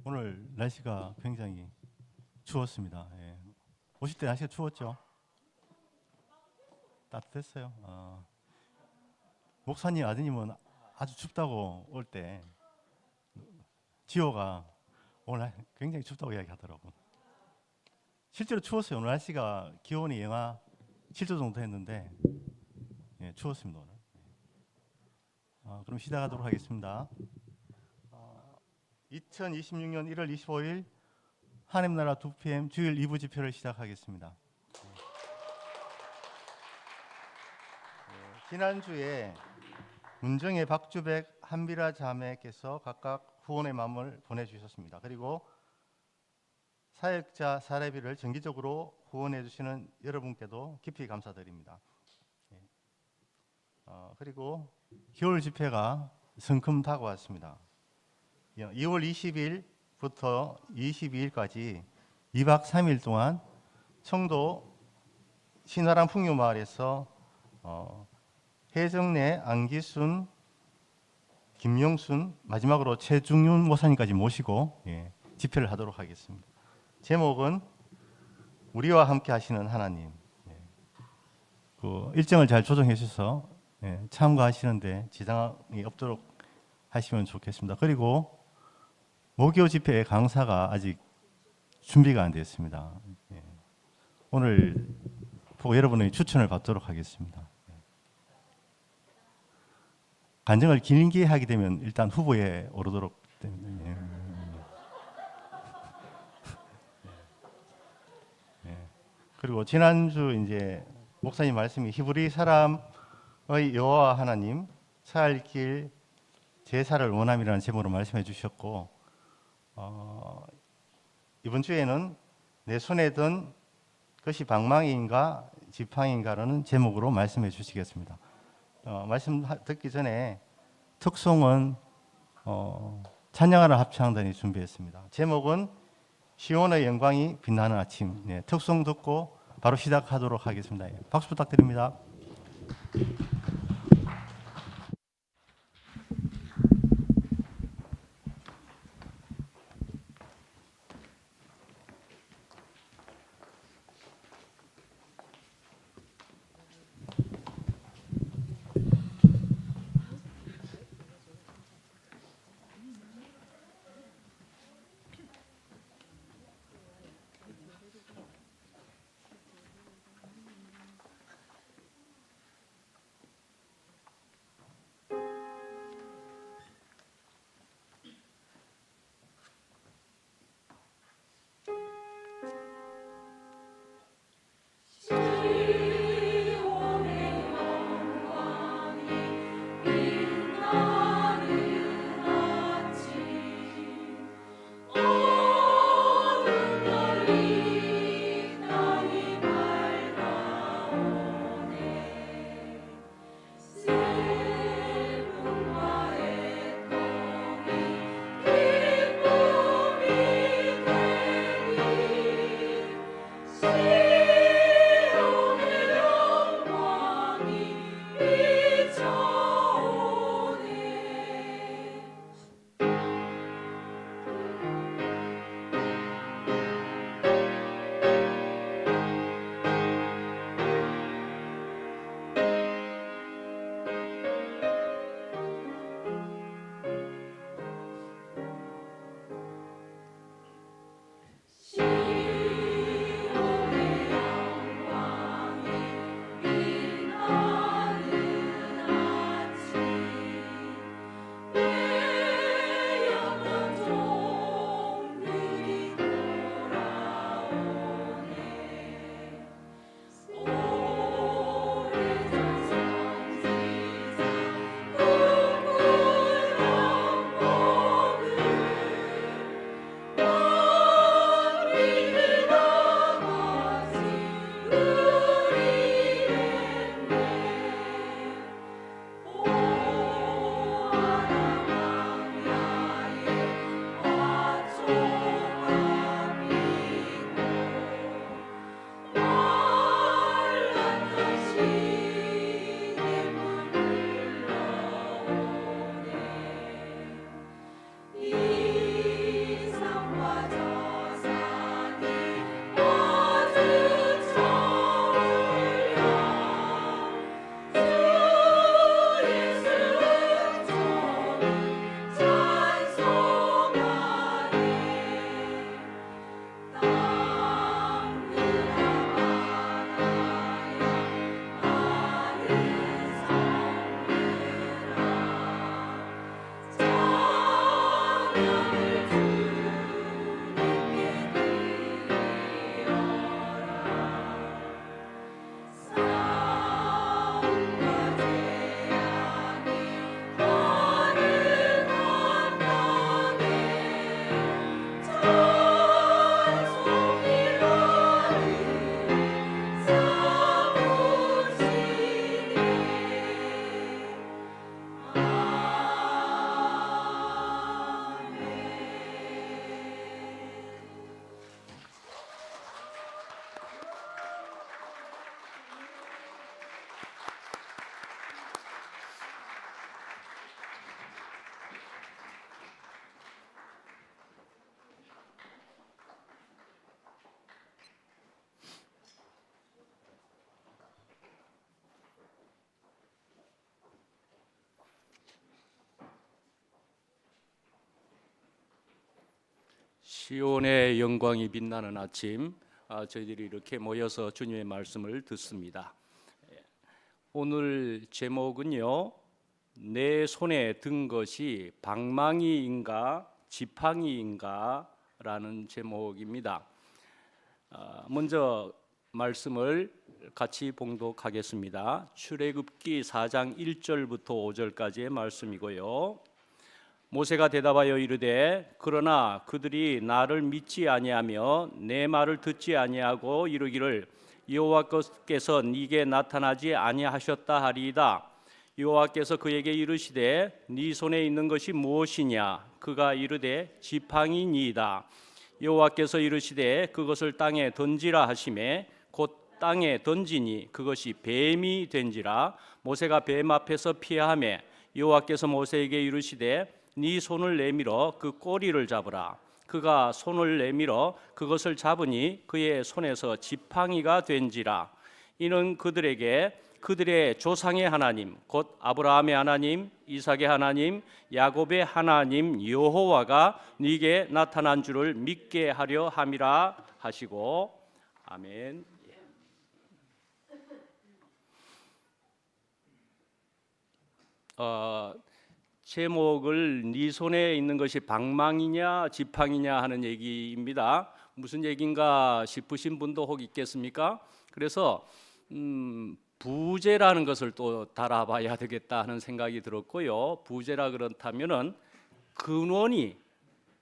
오늘 날씨가 굉장히 추웠습니다. 예. 오실 때 날씨가 추웠죠? 따뜻했어요. 목사님 아드님은 아주 춥다고 올 때 지호가 오늘 굉장히 춥다고 이야기하더라고. 실제로 추웠어요. 오늘 날씨가 기온이 영하 7도 정도 했는데 예, 추웠습니다 오늘. 그럼 시작하도록 하겠습니다. 2026년 1월 25일 하늘나라 2PM 주일 2부 집회를 시작하겠습니다. 지난주에 문정의 박주백, 한비라 자매께서 각각 후원의 마음을 보내주셨습니다. 그리고 사역자 사례비를 정기적으로 후원해 주시는 여러분께도 깊이 감사드립니다. 그리고 겨울 집회가 성큼 다가왔습니다. 2월 20일부터 22일까지 2박 3일 동안 청도 신화람 풍류마을에서 해정래, 안기순, 김용순, 마지막으로 최중윤 목사님까지 모시고 집회를 하도록 하겠습니다. 제목은 우리와 함께 하시는 하나님. 그 일정을 잘 조정해 주셔서 참가하시는데 지장이 없도록 하시면 좋겠습니다. 그리고 목요 집회 강사가 아직 준비가 안 되었습니다. 오늘 보고 여러분의 추천을 받도록 하겠습니다. 간증을 길게 하게 되면 일단 후보에 오르도록 때문에. 그리고 지난주 이제 목사님 말씀이 히브리 사람의 여호와 하나님 사할 길 제사를 원함이라는 제목으로 말씀해 주셨고, 이번 주에는 내 손에 든 것이 방망이인가 지팡이인가라는 제목으로 말씀해 주시겠습니다. 말씀 듣기 전에 특송은 찬양하는 합창단이 준비했습니다. 제목은 시온의 영광이 빛나는 아침. 특송 듣고 바로 시작하도록 하겠습니다. 박수 부탁드립니다. 시온의 영광이 빛나는 아침, 저희들이 이렇게 모여서 주님의 말씀을 듣습니다. 오늘 제목은요, 내 손에 든 것이 방망이인가 지팡이인가 라는 제목입니다. 먼저 말씀을 같이 봉독하겠습니다. 출애굽기 4장 1절부터 5절까지의 말씀이고요. 모세가 대답하여 이르되 그러나 그들이 나를 믿지 아니하며 내 말을 듣지 아니하고 이르기를 여호와께서 네게 나타나지 아니하셨다 하리이다. 여호와께서 그에게 이르시되 네 손에 있는 것이 무엇이냐? 그가 이르되 지팡이니이다. 여호와께서 이르시되 그것을 땅에 던지라 하시매 곧 땅에 던지니 그것이 뱀이 된지라. 모세가 뱀 앞에서 피하매 여호와께서 모세에게 이르시되 네 손을 내밀어 그 꼬리를 잡으라. 그가 손을 내밀어 그것을 잡으니 그의 손에서 지팡이가 된지라. 이는 그들에게 그들의 조상의 하나님 곧 아브라함의 하나님, 이삭의 하나님, 야곱의 하나님 여호와가 네게 나타난 줄을 믿게 하려 함이라 하시고. 아멘. 제목을 네 손에 있는 것이 방망이냐 지팡이냐 하는 얘기입니다. 무슨 얘기인가 싶으신 분도 혹 있겠습니까? 그래서 부제라는 것을 또 달아봐야 되겠다 하는 생각이 들었고요. 부제라 그렇다면은 근원이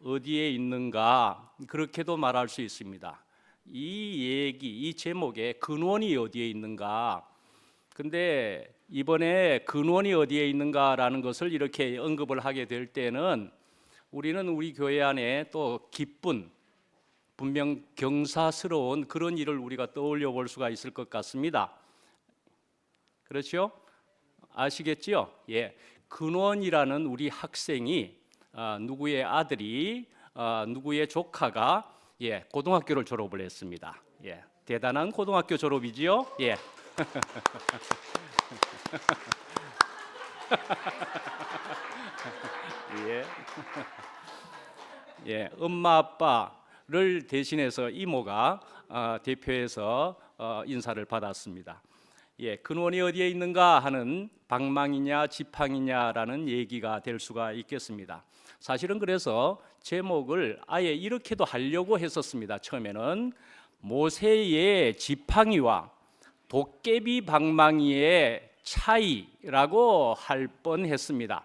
어디에 있는가 그렇게도 말할 수 있습니다. 이 얘기, 이 제목의 근원이 어디에 있는가. 근데 이번에 근원이 어디에 있는가라는 것을 이렇게 언급을 하게 될 때는 우리는 우리 교회 안에 또 기쁜, 분명 경사스러운 그런 일을 우리가 떠올려 볼 수가 있을 것 같습니다. 그렇죠? 아시겠죠? 예, 근원이라는 우리 학생이 누구의 아들이 누구의 조카가 고등학교를 졸업을 했습니다. 예, 대단한 고등학교 졸업이지요? 예. 예. 예, 엄마 아빠를 대신해서 이모가 대표해서 인사를 받았습니다. 예, 근원이 어디에 있는가 하는 방망이냐 지팡이냐라는 얘기가 될 수가 있겠습니다. 사실은 그래서 제목을 아예 이렇게도 하려고 했었습니다. 처음에는 모세의 지팡이와 도깨비 방망이의 차이라고 할 뻔했습니다.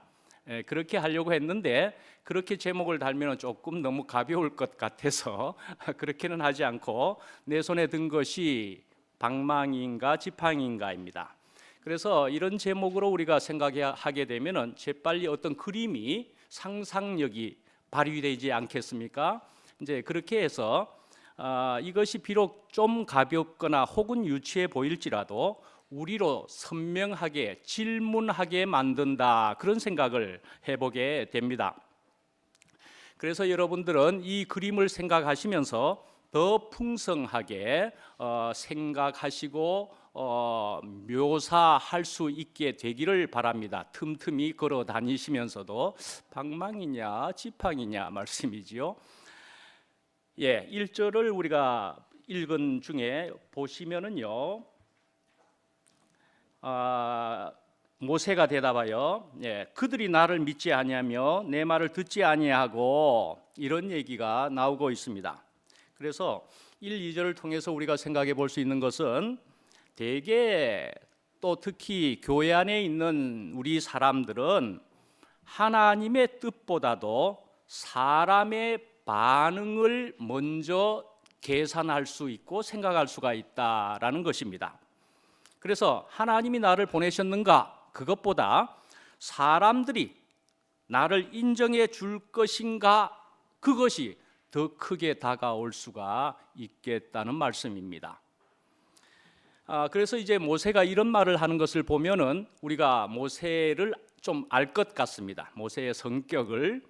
그렇게 하려고 했는데 그렇게 제목을 달면 조금 너무 가벼울 것 같아서 그렇게는 하지 않고 내 손에 든 것이 방망이인가 지팡이인가입니다. 그래서 이런 제목으로 우리가 생각하게 되면 재빨리 어떤 그림이 상상력이 발휘되지 않겠습니까? 이제 그렇게 해서 이것이 비록 좀 가볍거나 혹은 유치해 보일지라도 우리로 선명하게 질문하게 만든다 그런 생각을 해보게 됩니다. 그래서 여러분들은 이 그림을 생각하시면서 더 풍성하게 생각하시고 묘사할 수 있게 되기를 바랍니다. 틈틈이 걸어 다니시면서도 방망이냐 지팡이냐 말씀이지요. 예, 1절을 우리가 읽은 중에 보시면은요, 모세가 대답하여 그들이 나를 믿지 아니하며 내 말을 듣지 아니하고 이런 얘기가 나오고 있습니다. 그래서 1, 2절을 통해서 우리가 생각해 볼 수 있는 것은 대개 또 특히 교회 안에 있는 우리 사람들은 하나님의 뜻보다도 사람의 반응을 먼저 계산할 수 있고 생각할 수가 있다라는 것입니다. 그래서 하나님이 나를 보내셨는가 그것보다 사람들이 나를 인정해 줄 것인가 그것이 더 크게 다가올 수가 있겠다는 말씀입니다. 그래서 이제 모세가 이런 말을 하는 것을 보면은 우리가 모세를 좀 알 것 같습니다. 모세의 성격을.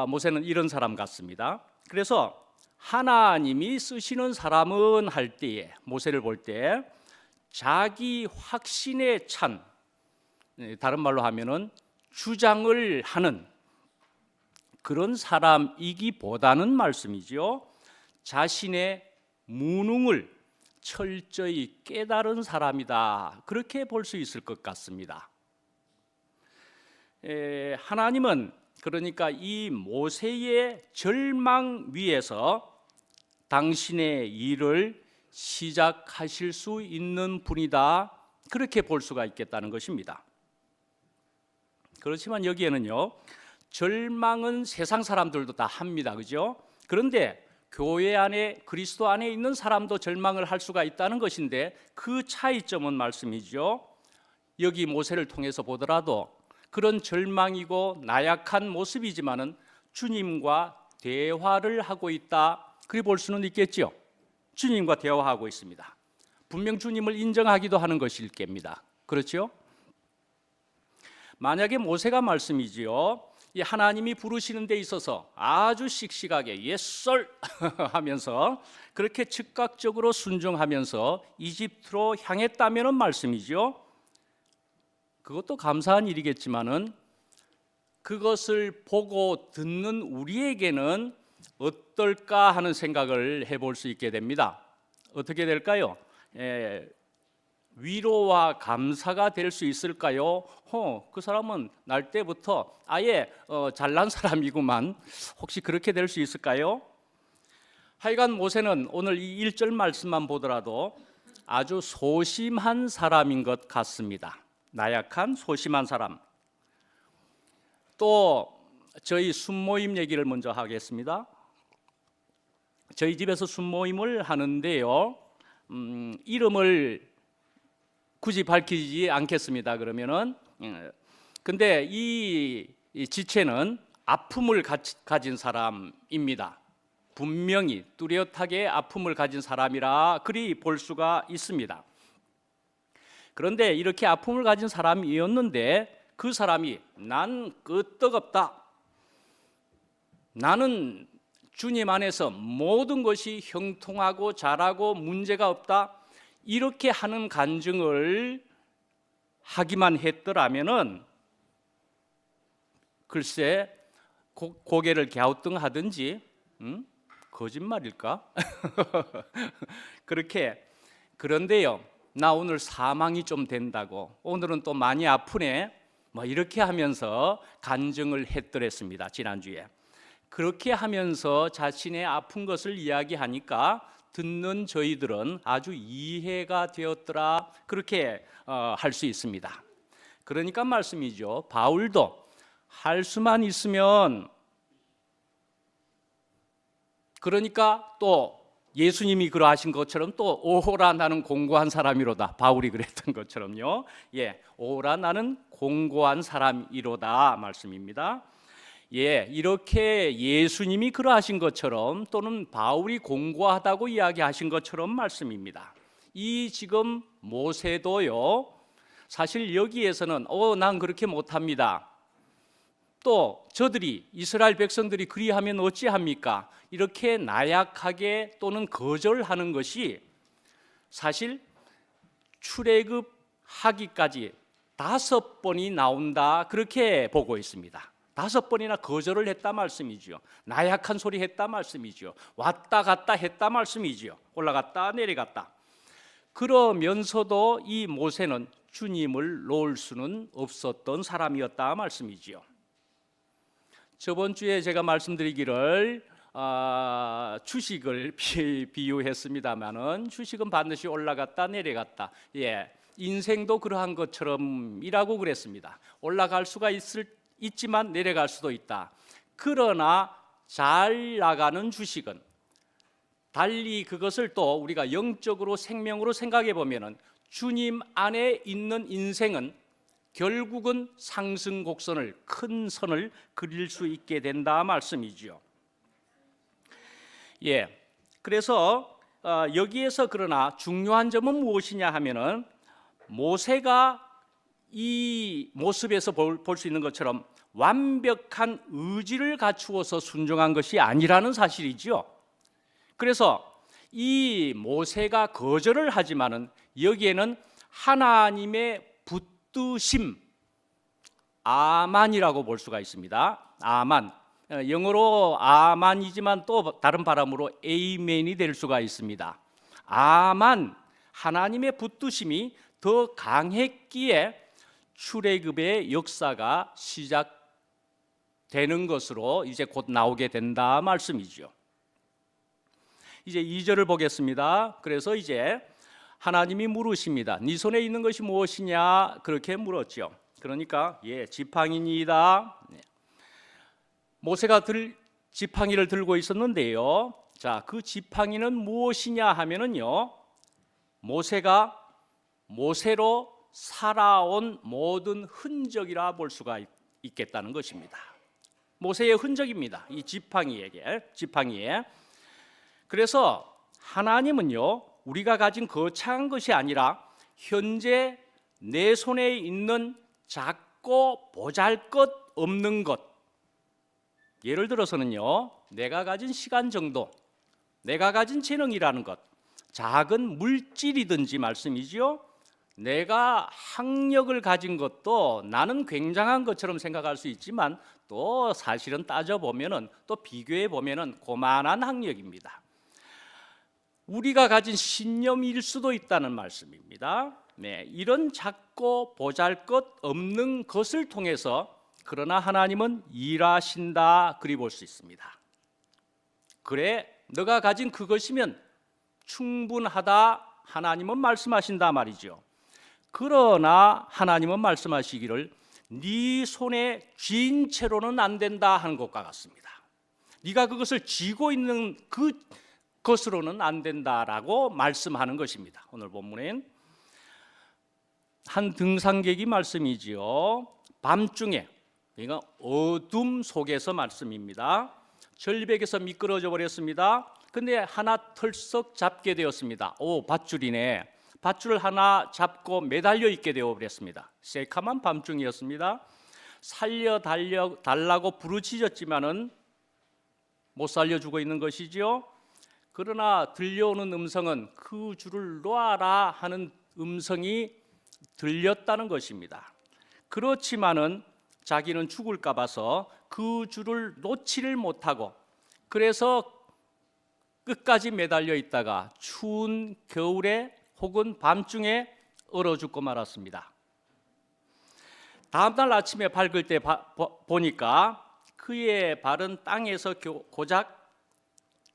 모세는 이런 사람 같습니다. 그래서 하나님이 쓰시는 사람은 할 때에 모세를 볼 때 자기 확신에 찬, 다른 말로 하면은 주장을 하는 그런 사람이기보다는 말씀이죠. 자신의 무능을 철저히 깨달은 사람이다. 그렇게 볼 수 있을 것 같습니다. 하나님은 그러니까 이 모세의 절망 위에서 당신의 일을 시작하실 수 있는 분이다. 그렇게 볼 수가 있겠다는 것입니다. 그렇지만 여기에는요, 절망은 세상 사람들도 다 합니다. 그죠? 그런데 교회 안에, 그리스도 안에 있는 사람도 절망을 할 수가 있다는 것인데, 그 차이점은 말씀이죠. 여기 모세를 통해서 보더라도 그런 절망이고 나약한 모습이지만은 주님과 대화를 하고 있다. 그리 볼 수는 있겠죠. 주님과 대화하고 있습니다. 분명 주님을 인정하기도 하는 것일 겁니다. 그렇죠? 만약에 모세가 말씀이지요, 이 하나님이 부르시는 데 있어서 아주 씩씩하게 Yes sir 하면서 그렇게 즉각적으로 순종하면서 이집트로 향했다면은 말씀이죠. 그것도 감사한 일이겠지만은 그것을 보고 듣는 우리에게는 어떨까 하는 생각을 해볼 수 있게 됩니다. 어떻게 될까요? 위로와 감사가 될 수 있을까요? 그 사람은 날 때부터 아예 잘난 사람이구만. 혹시 그렇게 될 수 있을까요? 하여간 모세는 오늘 이 1절 말씀만 보더라도 아주 소심한 사람인 것 같습니다. 나약한 소심한 사람. 또 저희 순모임 얘기를 먼저 하겠습니다. 저희 집에서 순모임을 하는데요, 이름을 굳이 밝히지 않겠습니다. 그러면은 근데 이 지체는 아픔을 가진 사람입니다. 분명히 뚜렷하게 아픔을 가진 사람이라 그리 볼 수가 있습니다. 그런데 이렇게 아픔을 가진 사람이었는데 그 사람이 난 끄떡없다. 나는 주님 안에서 모든 것이 형통하고 잘하고 문제가 없다. 이렇게 하는 간증을 하기만 했더라면은 글쎄 고개를 갸우뚱하든지 거짓말일까? 그렇게 그런데요, 나 오늘 사망이 좀 된다고, 오늘은 또 많이 아프네, 뭐 이렇게 하면서 간증을 했더랬습니다. 지난주에 그렇게 하면서 자신의 아픈 것을 이야기하니까 듣는 저희들은 아주 이해가 되었더라, 그렇게 할 수 있습니다. 그러니까 말씀이죠. 바울도 할 수만 있으면, 그러니까 또 예수님이 그러하신 것처럼 또 오호라 나는 공고한 사람이로다. 바울이 그랬던 것처럼요. 오호라 나는 공고한 사람이로다 말씀입니다. 이렇게 예수님이 그러하신 것처럼 또는 바울이 공고하다고 이야기하신 것처럼 말씀입니다. 이 지금 모세도요, 사실 여기에서는 난 그렇게 못합니다. 또 저들이 이스라엘 백성들이 그리하면 어찌합니까? 이렇게 나약하게 또는 거절하는 것이 사실 출애굽하기까지 5번이 나온다, 그렇게 보고 있습니다. 5번이나 거절을 했다 말씀이죠. 나약한 소리 했다 말씀이죠. 왔다 갔다 했다 말씀이죠. 올라갔다 내려갔다. 그러면서도 이 모세는 주님을 놓을 수는 없었던 사람이었다 말씀이죠. 저번 주에 제가 말씀드리기를 주식을 비유했습니다마는 주식은 반드시 올라갔다 내려갔다. 인생도 그러한 것처럼이라고 그랬습니다. 올라갈 수가 있지만 내려갈 수도 있다. 그러나 잘 나가는 주식은, 달리 그것을 또 우리가 영적으로 생명으로 생각해 보면은 주님 안에 있는 인생은 결국은 상승 곡선을, 큰 선을 그릴 수 있게 된다 말씀이죠. 그래서 여기에서 그러나 중요한 점은 무엇이냐 하면은 모세가 이 모습에서 볼 수 있는 것처럼 완벽한 의지를 갖추어서 순종한 것이 아니라는 사실이죠. 그래서 이 모세가 거절을 하지만은 여기에는 하나님의 붙드심, 아만이라고 볼 수가 있습니다. 아만, 영어로 아만이지만 또 다른 발음으로 에이멘이 될 수가 있습니다. 아만, 하나님의 붙드심이 더 강했기에 출애굽의 역사가 시작되는 것으로 이제 곧 나오게 된다 말씀이죠. 이제 2절을 보겠습니다. 그래서 이제 하나님이 물으십니다. 네 손에 있는 것이 무엇이냐? 그렇게 물었죠. 그러니까 지팡이니이다. 모세가 지팡이를 들고 있었는데요. 자, 그 지팡이는 무엇이냐 하면은요, 모세가 모세로 살아온 모든 흔적이라 볼 수가 있겠다는 것입니다. 모세의 흔적입니다. 이 지팡이에. 그래서 하나님은요, 우리가 가진 거창한 것이 아니라 현재 내 손에 있는 작고 보잘것없는 것, 예를 들어서는요, 내가 가진 시간 정도, 내가 가진 재능이라는 것, 작은 물질이든지 말씀이지요. 내가 학력을 가진 것도 나는 굉장한 것처럼 생각할 수 있지만 또 사실은 따져보면은, 또 비교해보면은 고만한 학력입니다. 우리가 가진 신념일 수도 있다는 말씀입니다. 이런 작고 보잘것없는 것을 통해서 그러나 하나님은 일하신다, 그리 볼 수 있습니다. 그래, 너가 가진 그것이면 충분하다, 하나님은 말씀하신다 말이죠. 그러나 하나님은 말씀하시기를 네 손에 쥔 채로는 안 된다 하는 것과 같습니다. 네가 그것을 쥐고 있는 그것으로는 안 된다라고 말씀하는 것입니다. 오늘 본문엔 한 등산객이 말씀이지요. 밤중에, 그러니까 어둠 속에서 말씀입니다. 절벽에서 미끄러져 버렸습니다. 근데 하나 털썩 잡게 되었습니다. 밧줄이네. 밧줄 하나 잡고 매달려 있게 되어 버렸습니다. 새카만 밤중이었습니다. 달라고 부르짖었지만은 못 살려주고 있는 것이지요. 그러나 들려오는 음성은 그 줄을 놓아라 하는 음성이 들렸다는 것입니다. 그렇지만은 자기는 죽을까 봐서 그 줄을 놓지를 못하고, 그래서 끝까지 매달려 있다가 추운 겨울에 혹은 밤중에 얼어 죽고 말았습니다. 다음날 아침에 밝을 때 보니까 그의 발은 땅에서 고작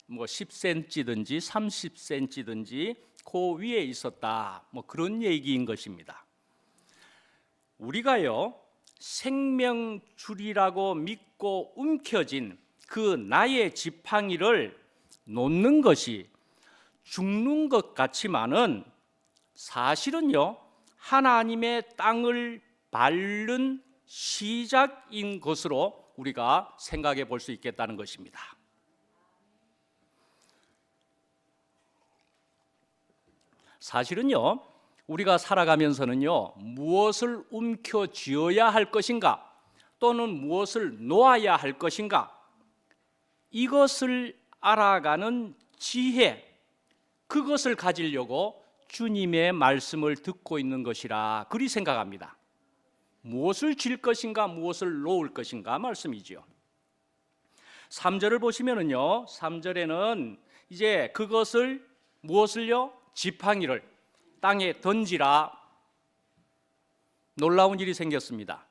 10cm든지 30cm든지 그 위에 있었다, 그런 얘기인 것입니다. 우리가요, 생명줄이라고 믿고 움켜진 그 나의 지팡이를 놓는 것이 죽는 것 같지만은 사실은요, 하나님의 땅을 밟는 시작인 것으로 우리가 생각해 볼 수 있겠다는 것입니다. 사실은요, 우리가 살아가면서는요, 무엇을 움켜쥐어야 할 것인가, 또는 무엇을 놓아야 할 것인가, 이것을 알아가는 지혜, 그것을 가지려고 주님의 말씀을 듣고 있는 것이라 그리 생각합니다. 무엇을 질 것인가, 무엇을 놓을 것인가 말씀이죠. 3절을 보시면은요, 3절에는 이제 그것을, 무엇을요? 지팡이를 땅에 던지라. 놀라운 일이 생겼습니다.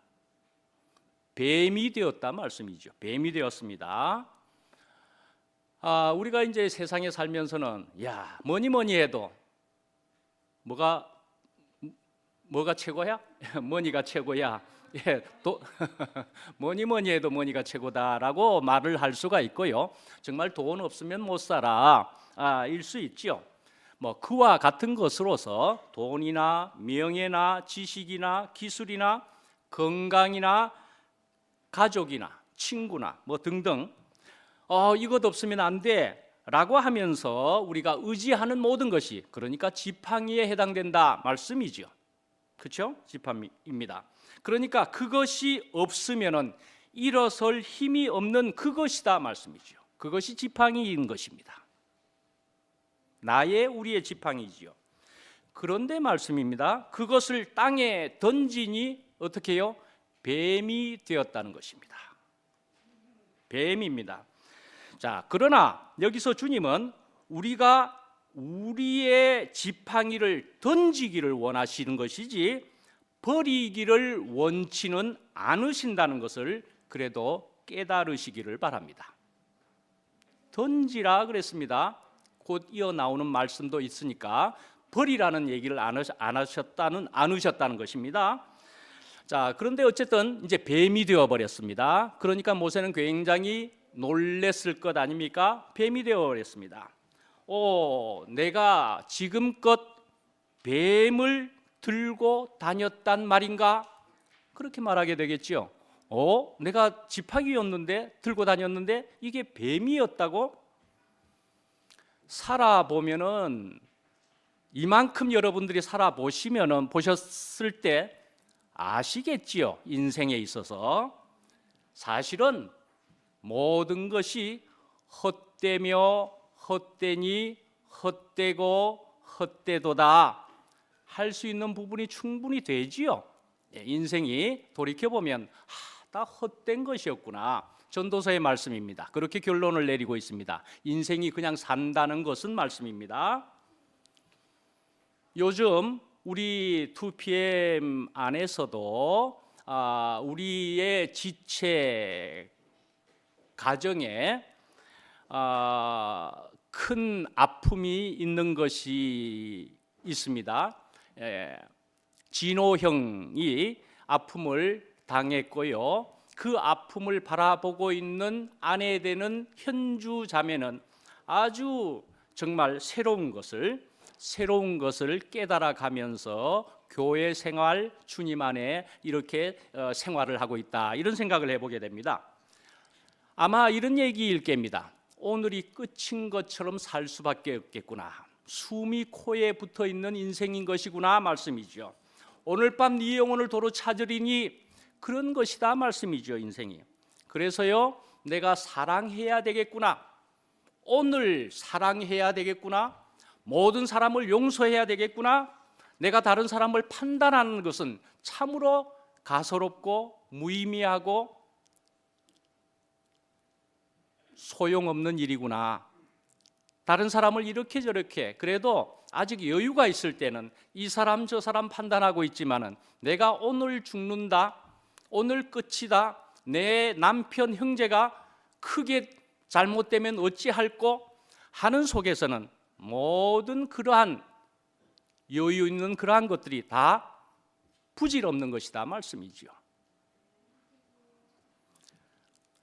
뱀이 되었다 말씀이죠. 뱀이 되었습니다. 우리가 이제 세상에 살면서는 뭐니 해도 뭐가 최고야? 머니가 최고야. 뭐니 해도 머니가 최고다라고 말을 할 수가 있고요. 정말 돈 없으면 못 살아, 일 수 있죠. 그와 같은 것으로서 돈이나 명예나 지식이나 기술이나 건강이나 가족이나 친구나 등등 이것 없으면 안 돼 라고 하면서 우리가 의지하는 모든 것이, 그러니까 지팡이에 해당된다 말씀이죠. 그렇죠? 지팡이입니다. 그러니까 그것이 없으면은 일어설 힘이 없는 그것이다 말씀이죠. 그것이 지팡이인 것입니다. 우리의 지팡이지요. 그런데 말씀입니다. 그것을 땅에 던지니 어떻게 해요? 뱀이 되었다는 것입니다. 뱀입니다. 자, 그러나 여기서 주님은 우리가 우리의 지팡이를 던지기를 원하시는 것이지 버리기를 원치는 않으신다는 것을 그래도 깨달으시기를 바랍니다. 던지라 그랬습니다. 곧 이어 나오는 말씀도 있으니까 버리라는 얘기를 안 하셨다는 것입니다. 자, 그런데 어쨌든 이제 뱀이 되어 버렸습니다. 그러니까 모세는 굉장히 놀랬을 것 아닙니까? 뱀이 되어 버렸습니다. 내가 지금껏 뱀을 들고 다녔단 말인가? 그렇게 말하게 되겠죠. 내가 지팡이였는데 들고 다녔는데 이게 뱀이었다고? 살아보면은 이만큼 여러분들이 살아보시면은 보셨을 때 아시겠지요. 인생에 있어서 사실은 모든 것이 헛되며 헛되니 헛되고 헛되도다 할 수 있는 부분이 충분히 되지요. 인생이 돌이켜보면 다 헛된 것이었구나. 전도서의 말씀입니다. 그렇게 결론을 내리고 있습니다. 인생이 그냥 산다는 것은 말씀입니다. 요즘 우리 2PM 안에서도 우리의 지체 가정에 큰 아픔이 있는 것이 있습니다. 진호 형이 아픔을 당했고요. 그 아픔을 바라보고 있는 아내 되는 현주 자매는 아주 정말 새로운 것을 깨달아 가면서 교회 생활, 주님 안에 이렇게 생활을 하고 있다. 이런 생각을 해보게 됩니다. 아마 이런 얘기일 겁니다. 오늘이 끝인 것처럼 살 수밖에 없겠구나. 숨이 코에 붙어 있는 인생인 것이구나 말씀이죠. 오늘 밤 네 영혼을 도로 찾으리니 그런 것이다 말씀이죠. 인생이. 그래서요, 내가 사랑해야 되겠구나. 오늘 사랑해야 되겠구나. 모든 사람을 용서해야 되겠구나. 내가 다른 사람을 판단하는 것은 참으로 가소롭고 무의미하고 소용없는 일이구나. 다른 사람을 이렇게 저렇게 그래도 아직 여유가 있을 때는 이 사람 저 사람 판단하고 있지만은 내가 오늘 죽는다, 오늘 끝이다, 내 남편 형제가 크게 잘못되면 어찌할꼬 하는 속에서는 모든 그러한 여유 있는 그러한 것들이 다 부질없는 것이다 말씀이지요.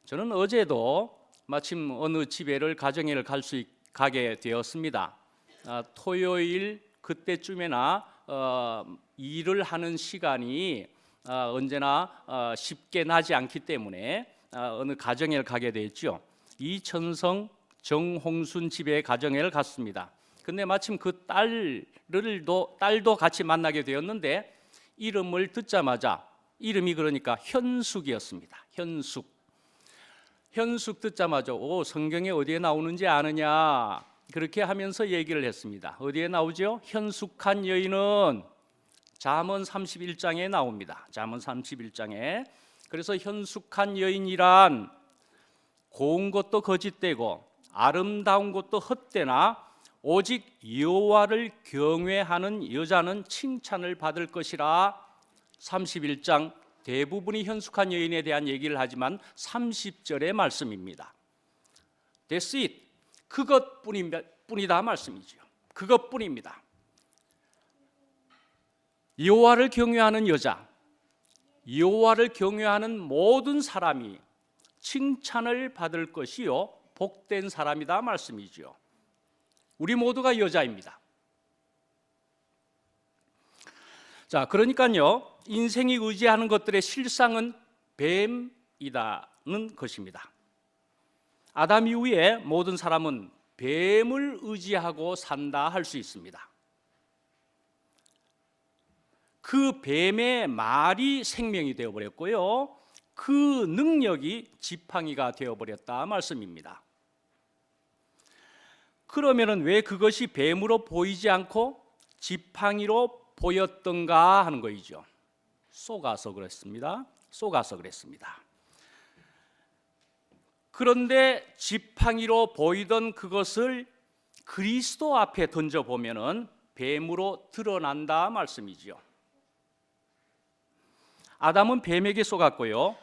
저는 어제도 마침 어느 집에를 가정회를 가게 되었습니다. 토요일 그때쯤에나 일을 하는 시간이 언제나 쉽게 나지 않기 때문에 어느 가정회를 가게 되었죠. 이천성 정홍순 집에 가정회를 갔습니다. 근데 마침 그 딸도 같이 만나게 되었는데 이름을 듣자마자 이름이 그러니까 현숙이었습니다. 현숙 듣자마자 성경에 어디에 나오는지 아느냐 그렇게 하면서 얘기를 했습니다. 어디에 나오죠? 현숙한 여인은 잠언 31장에 나옵니다. 잠언 31장에. 그래서 현숙한 여인이란 고운 것도 거짓되고 아름다운 것도 헛되나 오직 여호와를 경외하는 여자는 칭찬을 받을 것이라. 31장 대부분이 현숙한 여인에 대한 얘기를 하지만 30절의 말씀입니다. That's it. 그것뿐이다 말씀이죠. 그것뿐입니다. 여호와를 경외하는 여자, 여호와를 경외하는 모든 사람이 칭찬을 받을 것이요 복된 사람이다 말씀이죠. 우리 모두가 여자입니다. 자, 그러니까요, 인생이 의지하는 것들의 실상은 뱀이라는 것입니다. 아담 이후에 모든 사람은 뱀을 의지하고 산다 할 수 있습니다. 그 뱀의 말이 생명이 되어버렸고요, 그 능력이 지팡이가 되어버렸다 말씀입니다. 그러면은 왜 그것이 뱀으로 보이지 않고 지팡이로 보였던가 하는 거이죠. 속아서 그랬습니다. 그런데 지팡이로 보이던 그것을 그리스도 앞에 던져보면은 뱀으로 드러난다 말씀이죠. 아담은 뱀에게 속았고요,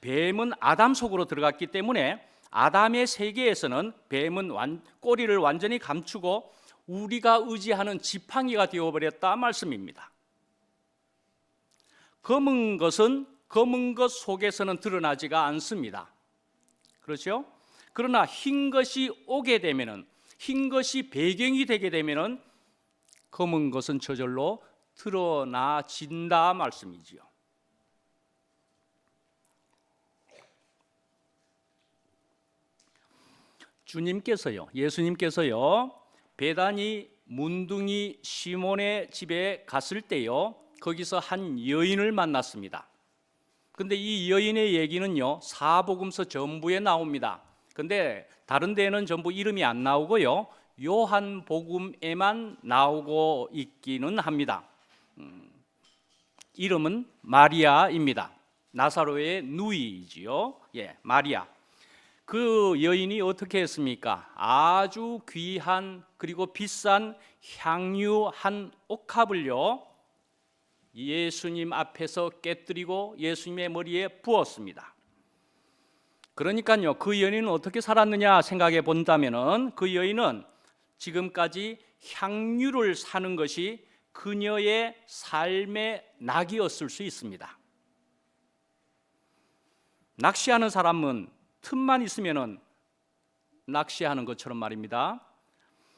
뱀은 아담 속으로 들어갔기 때문에 아담의 세계에서는 뱀은 꼬리를 완전히 감추고 우리가 의지하는 지팡이가 되어버렸다 말씀입니다. 검은 것은 검은 것 속에서는 드러나지가 않습니다. 그렇죠? 그러나 흰 것이 오게 되면은, 흰 것이 배경이 되게 되면은 검은 것은 저절로 드러나진다 말씀이지요. 예수님께서요 베다니 문둥이 시몬의 집에 갔을 때요, 거기서 한 여인을 만났습니다. 근데 이 여인의 얘기는요 사복음서 전부에 나옵니다. 근데 다른 데는 전부 이름이 안 나오고요, 요한복음에만 나오고 있기는 합니다. 이름은 마리아입니다. 나사로의 누이지요. 마리아. 그 여인이 어떻게 했습니까? 아주 귀한 그리고 비싼 향유 한 옥합을요 예수님 앞에서 깨뜨리고 예수님의 머리에 부었습니다. 그러니까요, 그 여인은 어떻게 살았느냐 생각해 본다면은, 그 여인은 지금까지 향유를 사는 것이 그녀의 삶의 낙이었을 수 있습니다. 낚시하는 사람은 틈만 있으면은 낚시하는 것처럼 말입니다.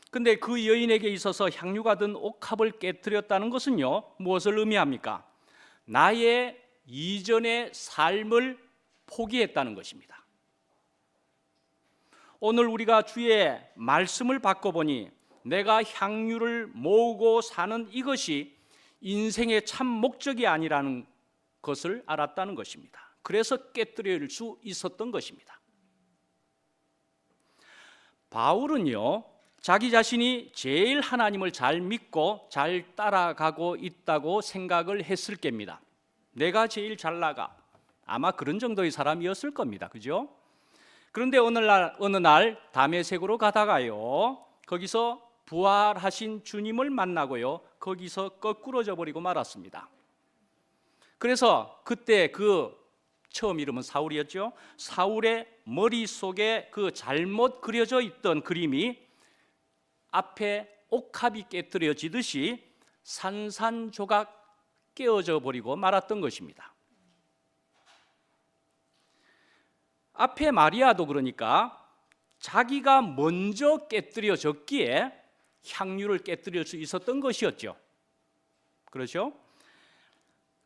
근데 그 여인에게 있어서 향유가 든 옥합을 깨뜨렸다는 것은요 무엇을 의미합니까? 나의 이전의 삶을 포기했다는 것입니다. 오늘 우리가 주의 말씀을 바꿔보니 내가 향유를 모으고 사는 이것이 인생의 참 목적이 아니라는 것을 알았다는 것입니다. 그래서 깨뜨릴 수 있었던 것입니다. 바울은요 자기 자신이 제일 하나님을 잘 믿고 잘 따라가고 있다고 생각을 했을 겁니다. 내가 제일 잘 나가, 아마 그런 정도의 사람이었을 겁니다. 그죠? 그런데 어느 날 다메섹으로 가다가요 거기서 부활하신 주님을 만나고요 거기서 거꾸러져 버리고 말았습니다. 그래서 그때 처음 이름은 사울이었죠. 사울의 머릿속에 그 잘못 그려져 있던 그림이 앞에 옥합이 깨뜨려지듯이 산산조각 깨어져 버리고 말았던 것입니다. 앞에 마리아도 그러니까 자기가 먼저 깨뜨려졌기에 향유를 깨뜨릴 수 있었던 것이었죠. 그렇죠?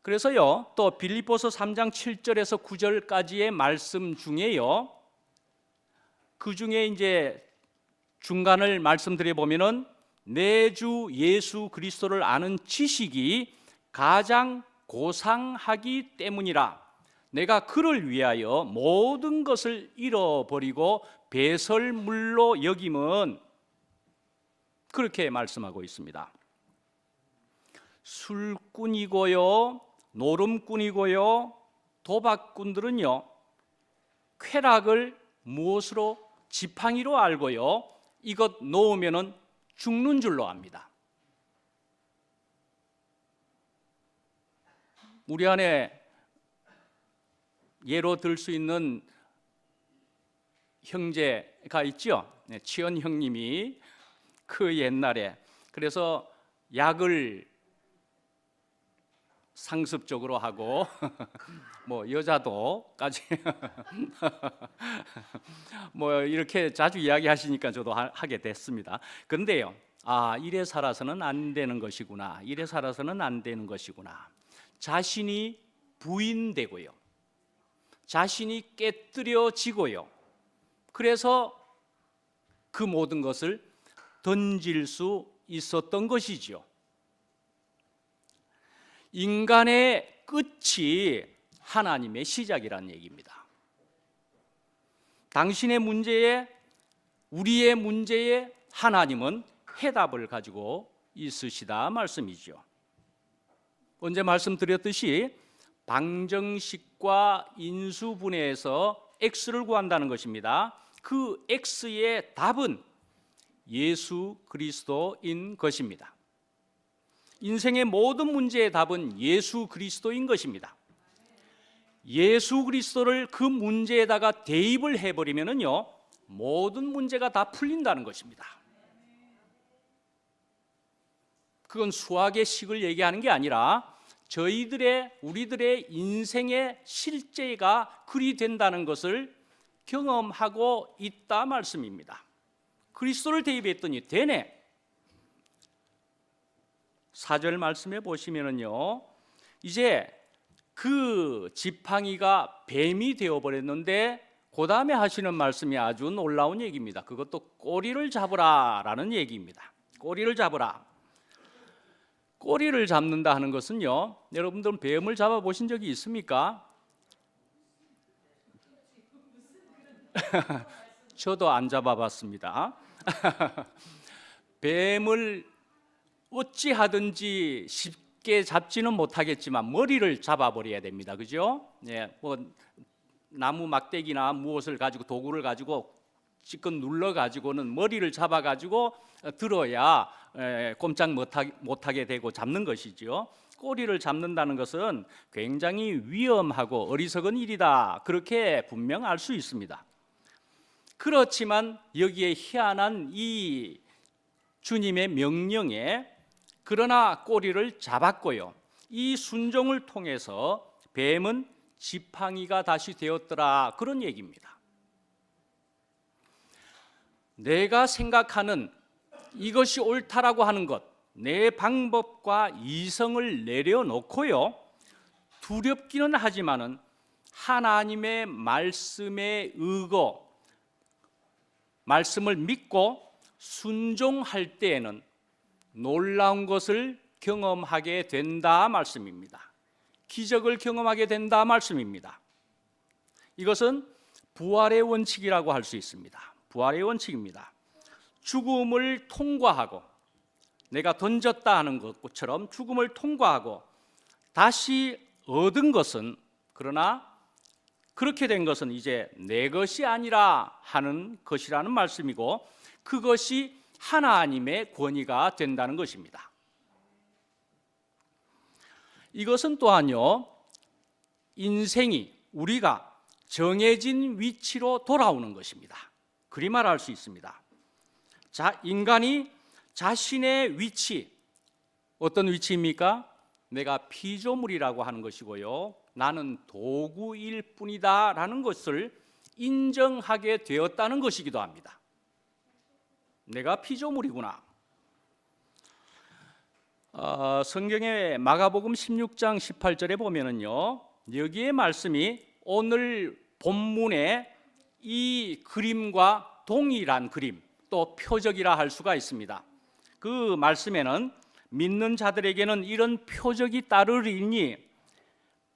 그래서요 또 빌립보서 3장 7절에서 9절까지의 말씀 중에요, 그 중에 이제 중간을 말씀드려 보면은 내 주 예수 그리스도를 아는 지식이 가장 고상하기 때문이라 내가 그를 위하여 모든 것을 잃어버리고 배설물로 여김은, 그렇게 말씀하고 있습니다. 술꾼이고요, 노름꾼이고요, 도박꾼들은요 쾌락을 무엇으로? 지팡이로 알고요 이것 놓으면은 죽는 줄로 압니다. 우리 안에 예로 들 수 있는 형제가 있죠. 치연 형님이 그 옛날에 그래서 약을 상습적으로 하고 뭐 여자도까지 뭐 이렇게 자주 이야기하시니까 저도 하게 됐습니다. 그런데요, 이래 살아서는 안 되는 것이구나, 이래 살아서는 안 되는 것이구나. 자신이 부인되고요, 자신이 깨뜨려지고요, 그래서 그 모든 것을 던질 수 있었던 것이죠. 인간의 끝이 하나님의 시작이라는 얘기입니다. 당신의 문제에, 우리의 문제에 하나님은 해답을 가지고 있으시다 말씀이죠. 언제 말씀드렸듯이 방정식과 인수분해에서 X를 구한다는 것입니다. 그 X의 답은 예수 그리스도인 것입니다. 인생의 모든 문제의 답은 예수 그리스도인 것입니다. 예수 그리스도를 그 문제에다가 대입을 해버리면요, 모든 문제가 다 풀린다는 것입니다. 그건 수학의 식을 얘기하는 게 아니라 우리들의 인생의 실제가 그리 된다는 것을 경험하고 있다 말씀입니다. 그리스도를 대입했더니 되네. 4절 말씀에 보시면은요, 이제 그 지팡이가 뱀이 되어버렸는데 그 다음에 하시는 말씀이 아주 놀라운 얘기입니다. 그것도 꼬리를 잡으라라는 얘기입니다. 꼬리를 잡으라. 꼬리를 잡는다 하는 것은요, 여러분들은 뱀을 잡아보신 적이 있습니까? 저도 안 잡아봤습니다. 뱀을 어찌하든지 쉽게 잡지는 못하겠지만 머리를 잡아버려야 됩니다. 그죠? 예, 뭐 나무 막대기나 무엇을 가지고 도구를 가지고 지껏 눌러 가지고는 머리를 잡아 가지고 들어야 꼼짝 못하게 되고 잡는 것이죠. 꼬리를 잡는다는 것은 굉장히 위험하고 어리석은 일이다, 그렇게 분명 알 수 있습니다. 그렇지만 여기에 희한한 이 주님의 명령에 그러나 꼬리를 잡았고요, 이 순종을 통해서 뱀은 지팡이가 다시 되었더라, 그런 얘기입니다. 내가 생각하는 이것이 옳다라고 하는 것, 내 방법과 이성을 내려놓고요, 두렵기는 하지만은 하나님의 말씀에 의거, 말씀을 믿고 순종할 때에는 놀라운 것을 경험하게 된다 말씀입니다. 기적을 경험하게 된다 말씀입니다. 이것은 부활의 원칙이라고 할 수 있습니다. 부활의 원칙입니다. 죽음을 통과하고, 내가 던졌다 하는 것처럼 죽음을 통과하고 다시 얻은 것은, 그러나 그렇게 된 것은 이제 내 것이 아니라 하는 것이라는 말씀이고, 그것이 하나님의 권위가 된다는 것입니다. 이것은 또한요, 인생이 우리가 정해진 위치로 돌아오는 것입니다. 그리 말할 수 있습니다. 자, 인간이 자신의 위치, 어떤 위치입니까? 내가 피조물이라고 하는 것이고요, 나는 도구일 뿐이다 라는 것을 인정하게 되었다는 것이기도 합니다. 내가 피조물이구나. 성경의 마가복음 16장 18절에 보면은요, 여기에 말씀이 오늘 본문의 이 그림과 동일한 그림, 또 표적이라 할 수가 있습니다. 그 말씀에는 믿는 자들에게는 이런 표적이 따르리니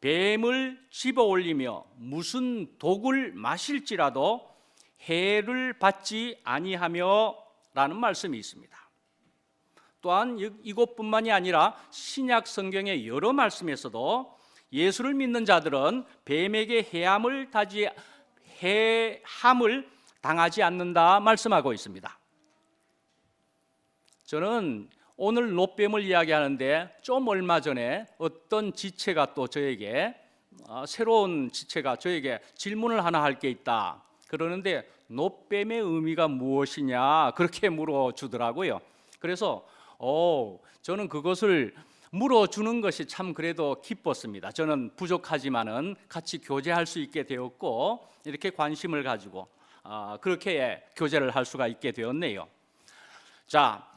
뱀을 집어 올리며 무슨 독을 마실지라도 해를 받지 아니하며 라는 말씀이 있습니다. 또한 이것뿐만이 아니라 신약 성경의 여러 말씀에서도 예수를 믿는 자들은 뱀에게 해함을 당하지 않는다 말씀하고 있습니다. 저는 오늘 롯뱀을 이야기하는데 좀 얼마 전에 어떤 지체가 또 저에게 새로운 지체가 저에게 질문을 하나 할 게 있다 그러는데, 롯뱀의 의미가 무엇이냐 그렇게 물어주더라고요. 그래서 저는 그것을 물어주는 것이 참 그래도 기뻤습니다. 저는 부족하지만은 같이 교제할 수 있게 되었고, 이렇게 관심을 가지고 그렇게 교제를 할 수가 있게 되었네요. 자,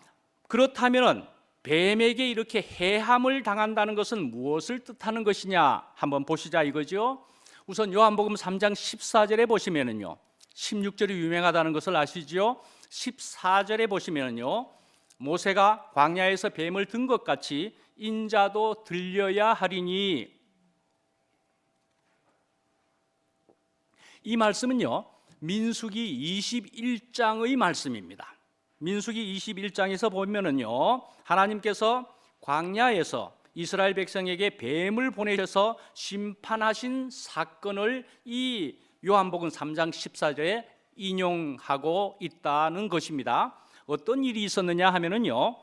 그렇다면 뱀에게 이렇게 해함을 당한다는 것은 무엇을 뜻하는 것이냐 한번 보시자 이거죠. 우선 요한복음 3장 14절에 보시면은요, 16절이 유명하다는 것을 아시죠? 14절에 보시면은요, 모세가 광야에서 뱀을 든 것 같이 인자도 들려야 하리니, 이 말씀은요 민수기 21장의 말씀입니다. 민수기 21장에서 보면은요, 하나님께서 광야에서 이스라엘 백성에게 뱀을 보내셔서 심판하신 사건을 이 요한복음 3장 14절에 인용하고 있다는 것입니다. 어떤 일이 있었느냐 하면은요,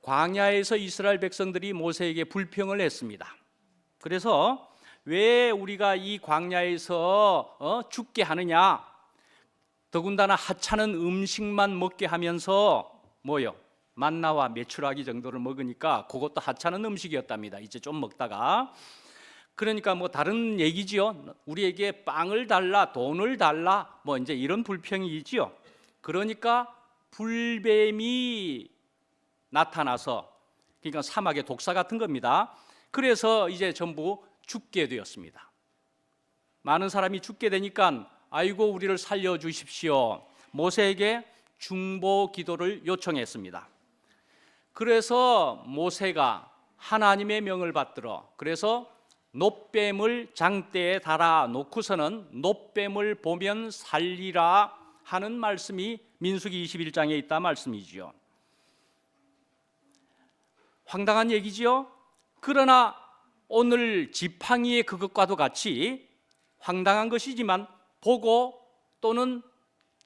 광야에서 이스라엘 백성들이 모세에게 불평을 했습니다. 그래서 왜 우리가 이 광야에서 죽게 하느냐, 더군다나 하찮은 음식만 먹게 하면서 뭐요? 만나와 메추라기 정도를 먹으니까 그것도 하찮은 음식이었답니다. 이제 좀 먹다가, 그러니까 뭐 다른 얘기지요. 우리에게 빵을 달라, 돈을 달라, 뭐 이제 이런 불평이지요. 그러니까 불뱀이 나타나서, 그러니까 사막의 독사 같은 겁니다. 그래서 이제 전부 죽게 되었습니다. 많은 사람이 죽게 되니까 아이고 우리를 살려주십시오, 모세에게 중보 기도를 요청했습니다. 그래서 모세가 하나님의 명을 받들어, 그래서 놋뱀을 장대에 달아 놓고서는 놋뱀을 보면 살리라 하는 말씀이 민수기 21장에 있다 말씀이지요. 황당한 얘기지요. 그러나 오늘 지팡이의 그것과도 같이 황당한 것이지만 보고 또는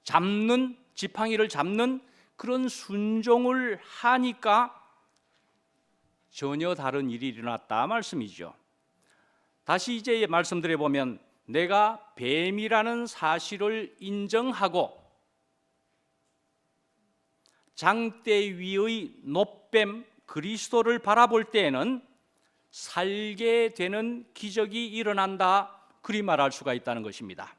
잡는, 지팡이를 잡는 그런 순종을 하니까 전혀 다른 일이 일어났다 말씀이죠. 다시 이제 말씀드려 보면, 내가 뱀이라는 사실을 인정하고 장대 위의 놋뱀 그리스도를 바라볼 때에는 살게 되는 기적이 일어난다, 그리 말할 수가 있다는 것입니다.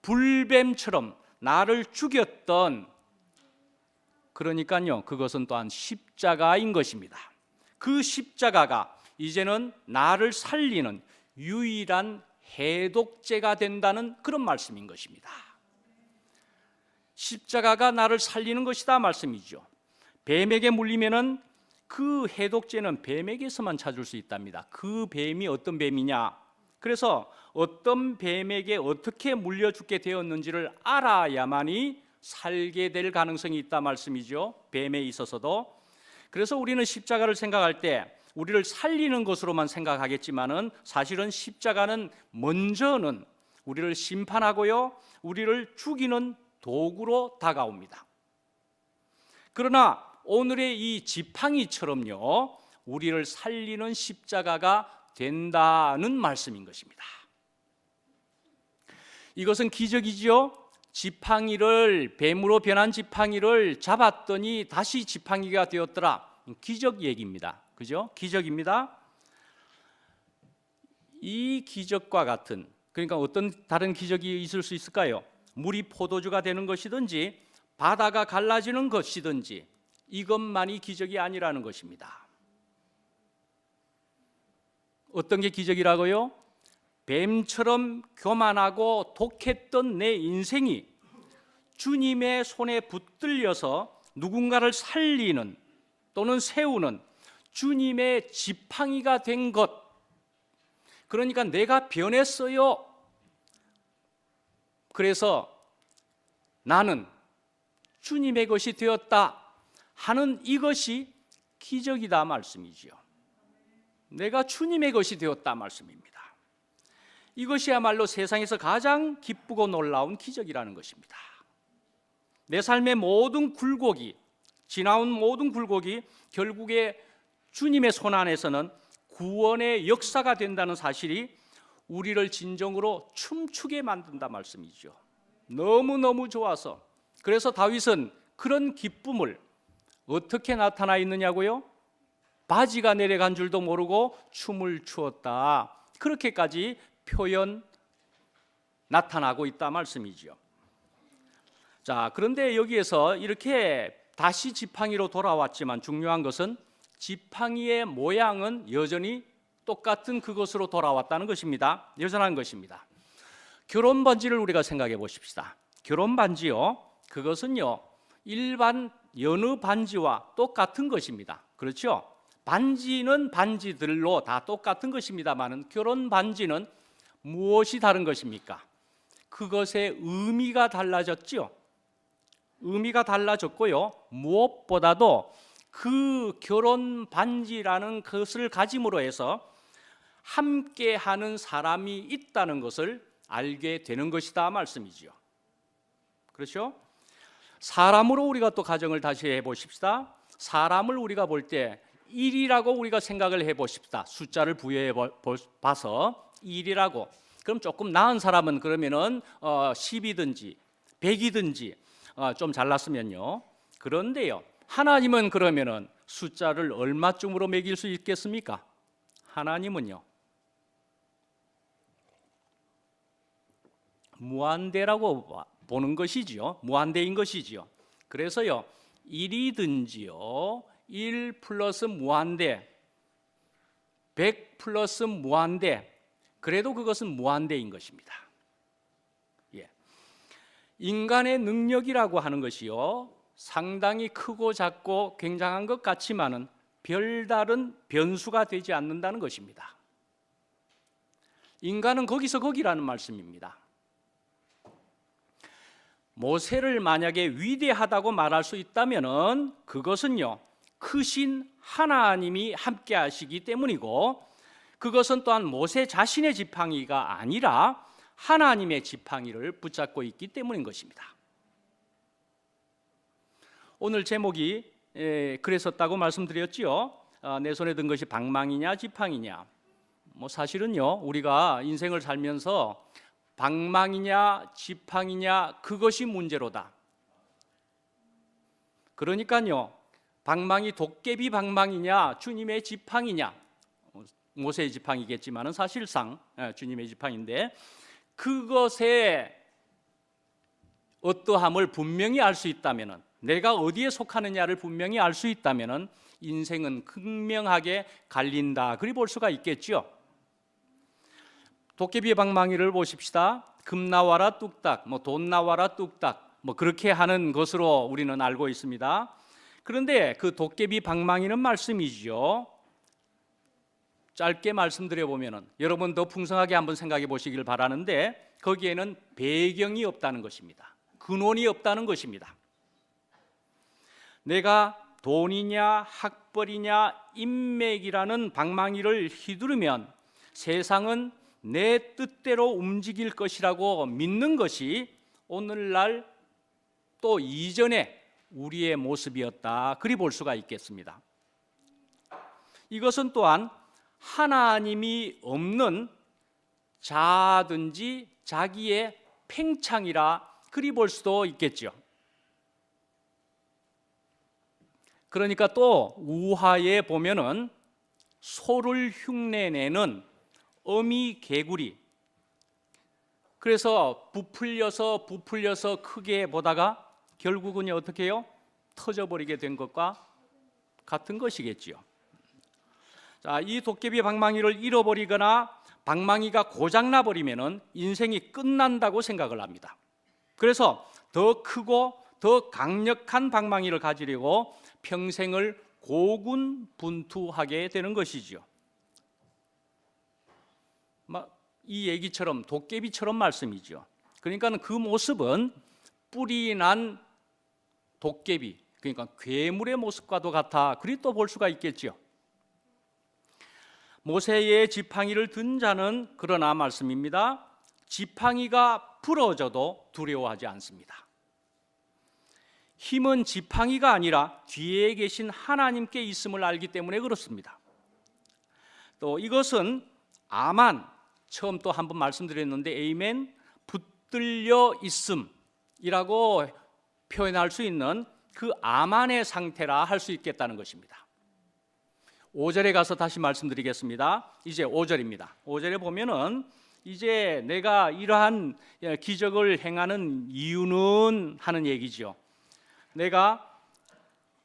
불뱀처럼 나를 죽였던, 그러니까요, 그것은 또한 십자가인 것입니다. 그 십자가가 이제는 나를 살리는 유일한 해독제가 된다는 그런 말씀인 것입니다. 십자가가 나를 살리는 것이다 말씀이죠. 뱀에게 물리면은 그 해독제는 뱀에게서만 찾을 수 있답니다. 그 뱀이 어떤 뱀이냐, 그래서 어떤 뱀에게 어떻게 물려 죽게 되었는지를 알아야만이 살게 될 가능성이 있다 말씀이죠, 뱀에 있어서도. 그래서 우리는 십자가를 생각할 때 우리를 살리는 것으로만 생각하겠지만은 사실은 십자가는 먼저는 우리를 심판하고요, 우리를 죽이는 도구로 다가옵니다. 그러나 오늘의 이 지팡이처럼요, 우리를 살리는 십자가가 된다는 말씀인 것입니다. 이것은 기적이지요. 지팡이를, 뱀으로 변한 지팡이를 잡았더니 다시 지팡이가 되었더라. 기적 얘기입니다. 그죠? 기적입니다. 이 기적과 같은, 그러니까 어떤 다른 기적이 있을 수 있을까요? 물이 포도주가 되는 것이든지 바다가 갈라지는 것이든지 이것만이 기적이 아니라는 것입니다. 어떤 게 기적이라고요? 뱀처럼 교만하고 독했던 내 인생이 주님의 손에 붙들려서 누군가를 살리는 또는 세우는 주님의 지팡이가 된 것. 그러니까 내가 변했어요. 그래서 나는 주님의 것이 되었다 하는 이것이 기적이다 말씀이지요. 내가 주님의 것이 되었다 말씀입니다. 이것이야말로 세상에서 가장 기쁘고 놀라운 기적이라는 것입니다. 내 삶의 모든 굴곡이, 지나온 모든 굴곡이 결국에 주님의 손 안에서는 구원의 역사가 된다는 사실이 우리를 진정으로 춤추게 만든다 말씀이죠. 너무너무 좋아서. 그래서 다윗은 그런 기쁨을 어떻게 나타나 있느냐고요? 바지가 내려간 줄도 모르고 춤을 추었다, 그렇게까지 표현 나타나고 있다 말씀이죠. 자, 그런데 여기에서 이렇게 다시 지팡이로 돌아왔지만 중요한 것은 지팡이의 모양은 여전히 똑같은 그것으로 돌아왔다는 것입니다. 여전한 것입니다. 결혼 반지를 우리가 생각해 보십시다. 결혼 반지요, 그것은요 일반 여느 반지와 똑같은 것입니다. 그렇죠? 반지는 반지들로 다 똑같은 것입니다만 결혼 반지는 무엇이 다른 것입니까? 그것의 의미가 달라졌죠. 의미가 달라졌고요, 무엇보다도 그 결혼 반지라는 것을 가짐으로 해서 함께하는 사람이 있다는 것을 알게 되는 것이다 말씀이지요. 그렇죠? 사람으로 우리가 또 가정을 다시 해보십시다. 사람을 우리가 볼 때 1이라고 우리가 생각을 해보십시다. 숫자를 부여해 봐서 1이라고. 그럼 조금 나은 사람은 그러면은 10이든지 100이든지 좀 잘났으면요. 그런데요, 하나님은 그러면은 숫자를 얼마쯤으로 매길 수 있겠습니까? 하나님은요, 무한대라고 보는 것이지요. 무한대인 것이지요. 그래서요, 1이든지요, 1 플러스 무한대, 100 플러스 무한대, 그래도 그것은 무한대인 것입니다. 예. 인간의 능력이라고 하는 것이요, 상당히 크고 작고 굉장한 것 같지만은 별다른 변수가 되지 않는다는 것입니다. 인간은 거기서 거기라는 말씀입니다. 모세를 만약에 위대하다고 말할 수 있다면은 그것은요, 크신 하나님이 함께 하시기 때문이고, 그것은 또한 모세 자신의 지팡이가 아니라 하나님의 지팡이를 붙잡고 있기 때문인 것입니다. 오늘 제목이 그랬었다고 말씀드렸지요. 내 손에 든 것이 방망이냐 지팡이냐. 사실은요, 우리가 인생을 살면서 방망이냐 지팡이냐 그것이 문제로다. 그러니까요, 방망이 도깨비 방망이냐 주님의 지팡이냐, 모세의 지팡이겠지만은 사실상 주님의 지팡인데, 그것의 어떠함을 분명히 알 수 있다면은, 내가 어디에 속하느냐를 분명히 알 수 있다면은 인생은 극명하게 갈린다, 그리 볼 수가 있겠죠. 도깨비의 방망이를 보십시다. 금 나와라 뚝딱, 돈 나와라 뚝딱, 그렇게 하는 것으로 우리는 알고 있습니다. 그런데 그 도깨비 방망이는 말씀이지요. 짧게 말씀드려 보면은, 여러분 더 풍성하게 한번 생각해 보시길 바라는데, 거기에는 배경이 없다는 것입니다. 근원이 없다는 것입니다. 내가 돈이냐 학벌이냐 인맥이라는 방망이를 휘두르면 세상은 내 뜻대로 움직일 것이라고 믿는 것이 오늘날 또 이전에 우리의 모습이었다, 그리 볼 수가 있겠습니다. 이것은 또한 하나님이 없는 자아든지 자기의 팽창이라 그리 볼 수도 있겠죠. 그러니까 또 우화에 보면은 소를 흉내내는 어미 개구리, 그래서 부풀려서 크게 보다가 결국은 어떻게 해요? 터져버리게 된 것과 같은 것이겠지요. 자, 이 도깨비 방망이를 잃어버리거나 방망이가 고장나 버리면은 인생이 끝난다고 생각을 합니다. 그래서 더 크고 더 강력한 방망이를 가지려고 평생을 고군분투하게 되는 것이죠. 이 얘기처럼 도깨비처럼 말씀이죠. 그러니까 그 모습은 뿔이 난 도깨비, 그러니까 괴물의 모습과도 같아, 그리 또 볼 수가 있겠죠. 모세의 지팡이를 든 자는 그러나 말씀입니다, 지팡이가 부러져도 두려워하지 않습니다. 힘은 지팡이가 아니라 뒤에 계신 하나님께 있음을 알기 때문에 그렇습니다. 또 이것은 아만, 처음 또 한번 말씀드렸는데 에이멘, 붙들려 있음이라고 표현할 수 있는 그 아만의 상태라 할 수 있겠다는 것입니다. 5절에 가서 다시 말씀드리겠습니다. 이제 5절입니다. 5절에 보면은 이제 내가 이러한 기적을 행하는 이유는 하는 얘기죠. 내가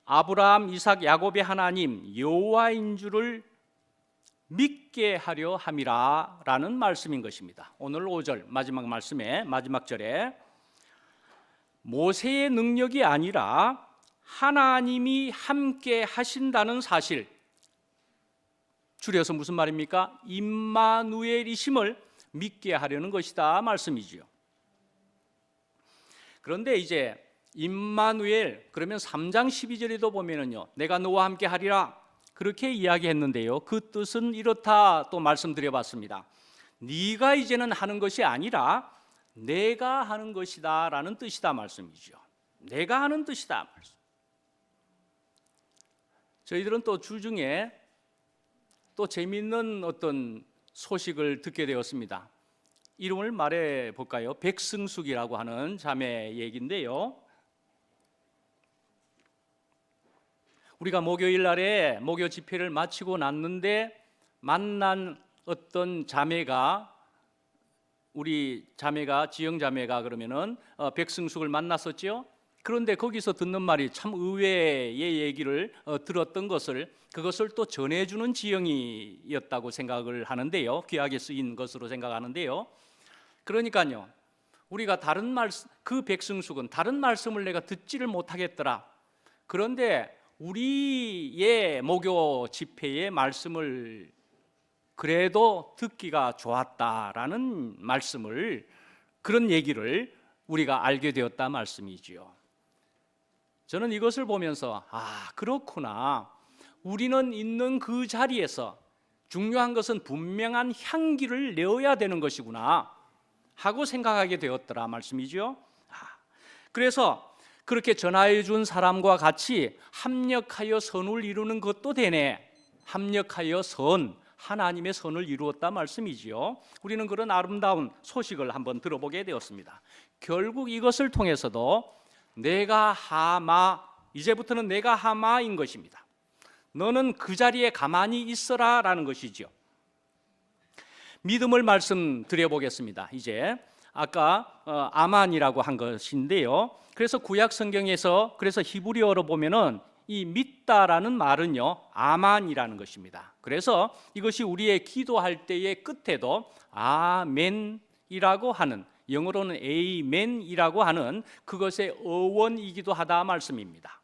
아브라함, 이삭, 야곱의 하나님 여호와인 줄을 믿게 하려 함이라 라는 말씀인 것입니다. 오늘 5절 마지막 말씀에 마지막 절에 모세의 능력이 아니라 하나님이 함께 하신다는 사실, 줄여서 무슨 말입니까? 임마누엘이심을 믿게 하려는 것이다 말씀이지요. 그런데 이제 임마누엘, 그러면 3장 12절에도 보면은요, 내가 너와 함께 하리라 그렇게 이야기했는데요, 그 뜻은 이렇다 또 말씀드려봤습니다. 네가 이제는 하는 것이 아니라 내가 하는 것이다 라는 뜻이다 말씀이죠. 내가 하는 뜻이다 말씀. 저희들은 또 주중에 또 재미있는 어떤 소식을 듣게 되었습니다. 이름을 말해 볼까요? 백승숙이라고 하는 자매 얘기인데요. 우리가 목요일 날에 목요 집회를 마치고 났는데 만난 어떤 자매가, 우리 자매가, 지영 자매가 그러면은 백승숙을 만났었죠. 그런데 거기서 듣는 말이 참 의외의 얘기를 들었던 그것을 또 전해주는 지영이었다고 생각을 하는데요. 귀하게 쓰인 것으로 생각하는데요. 그러니까요, 우리가 다른 말씀, 그 백승숙은 다른 말씀을 내가 듣지를 못하겠더라. 그런데 우리의 목요 집회의 말씀을 그래도 듣기가 좋았다라는 말씀을, 그런 얘기를 우리가 알게 되었다 말씀이지요. 저는 이것을 보면서 그렇구나. 우리는 있는 그 자리에서 중요한 것은 분명한 향기를 내어야 되는 것이구나 하고 생각하게 되었더라 말씀이죠. 그래서 그렇게 전하여 준 사람과 같이 합력하여 선을 이루는 것도 되네. 합력하여 하나님의 선을 이루었다 말씀이지요. 우리는 그런 아름다운 소식을 한번 들어보게 되었습니다. 결국 이것을 통해서도 내가 하마, 이제부터는 내가 하마인 것입니다. 너는 그 자리에 가만히 있어라 라는 것이죠. 믿음을 말씀드려 보겠습니다. 이제 아까 아만이라고 한 것인데요. 그래서 구약 성경에서, 그래서 히브리어로 보면은 이 믿다라는 말은요, 아만이라는 것입니다. 그래서 이것이 우리의 기도할 때의 끝에도 아멘이라고 하는, 영어로는 에이멘이라고 하는 그것의 어원이기도 하다 말씀입니다.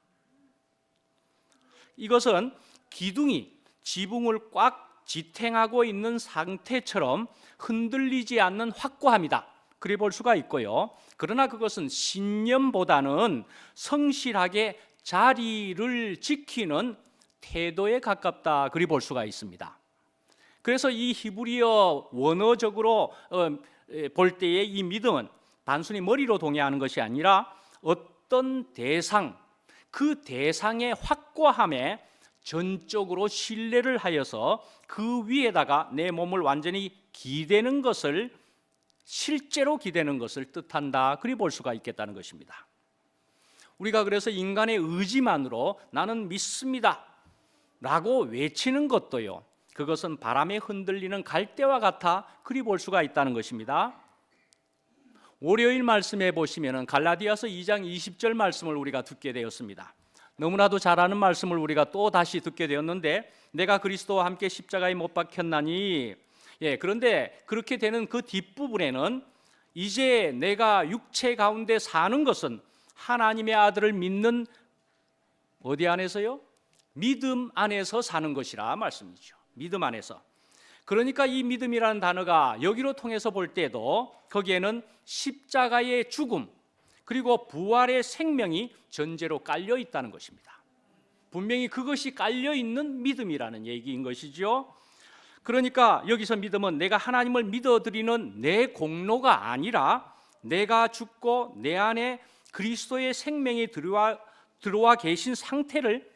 이것은 기둥이 지붕을 꽉 지탱하고 있는 상태처럼 흔들리지 않는 확고함이다, 그래 볼 수가 있고요. 그러나 그것은 신념보다는 성실하게 자리를 지키는 태도에 가깝다, 그리 볼 수가 있습니다. 그래서 이 히브리어 원어적으로 볼 때의 이 믿음은 단순히 머리로 동의하는 것이 아니라 어떤 대상, 그 대상의 확고함에 전적으로 신뢰를 하여서 그 위에다가 내 몸을 완전히 기대는 것을, 실제로 기대는 것을 뜻한다, 그리 볼 수가 있겠다는 것입니다. 우리가 그래서 인간의 의지만으로 나는 믿습니다 라고 외치는 것도요, 그것은 바람에 흔들리는 갈대와 같아, 그리 볼 수가 있다는 것입니다. 월요일 말씀에 보시면 갈라디아서 2장 20절 말씀을 우리가 듣게 되었습니다. 너무나도 잘 아는 말씀을 우리가 또 다시 듣게 되었는데, 내가 그리스도와 함께 십자가에 못 박혔나니, 그런데 그렇게 되는 그 뒷부분에는 이제 내가 육체 가운데 사는 것은 하나님의 아들을 믿는, 어디 안에서요? 믿음 안에서 사는 것이라 말씀이죠. 믿음 안에서. 그러니까 이 믿음이라는 단어가 여기로 통해서 볼 때도 거기에는 십자가의 죽음 그리고 부활의 생명이 전제로 깔려 있다는 것입니다. 분명히 그것이 깔려 있는 믿음이라는 얘기인 것이죠. 그러니까 여기서 믿음은 내가 하나님을 믿어드리는 내 공로가 아니라 내가 죽고 내 안에 그리스도의 생명이 들어와 계신 상태를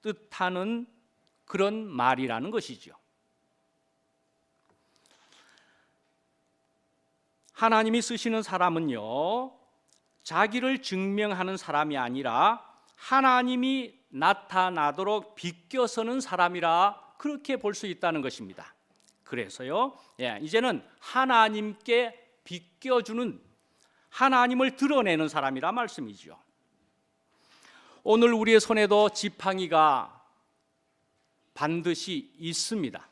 뜻하는 그런 말이라는 것이죠. 하나님이 쓰시는 사람은요, 자기를 증명하는 사람이 아니라 하나님이 나타나도록 비껴서는 사람이라, 그렇게 볼 수 있다는 것입니다. 그래서요, 이제는 하나님께 비껴주는, 하나님을 드러내는 사람이라 말씀이죠. 오늘 우리의 손에도 지팡이가 반드시 있습니다.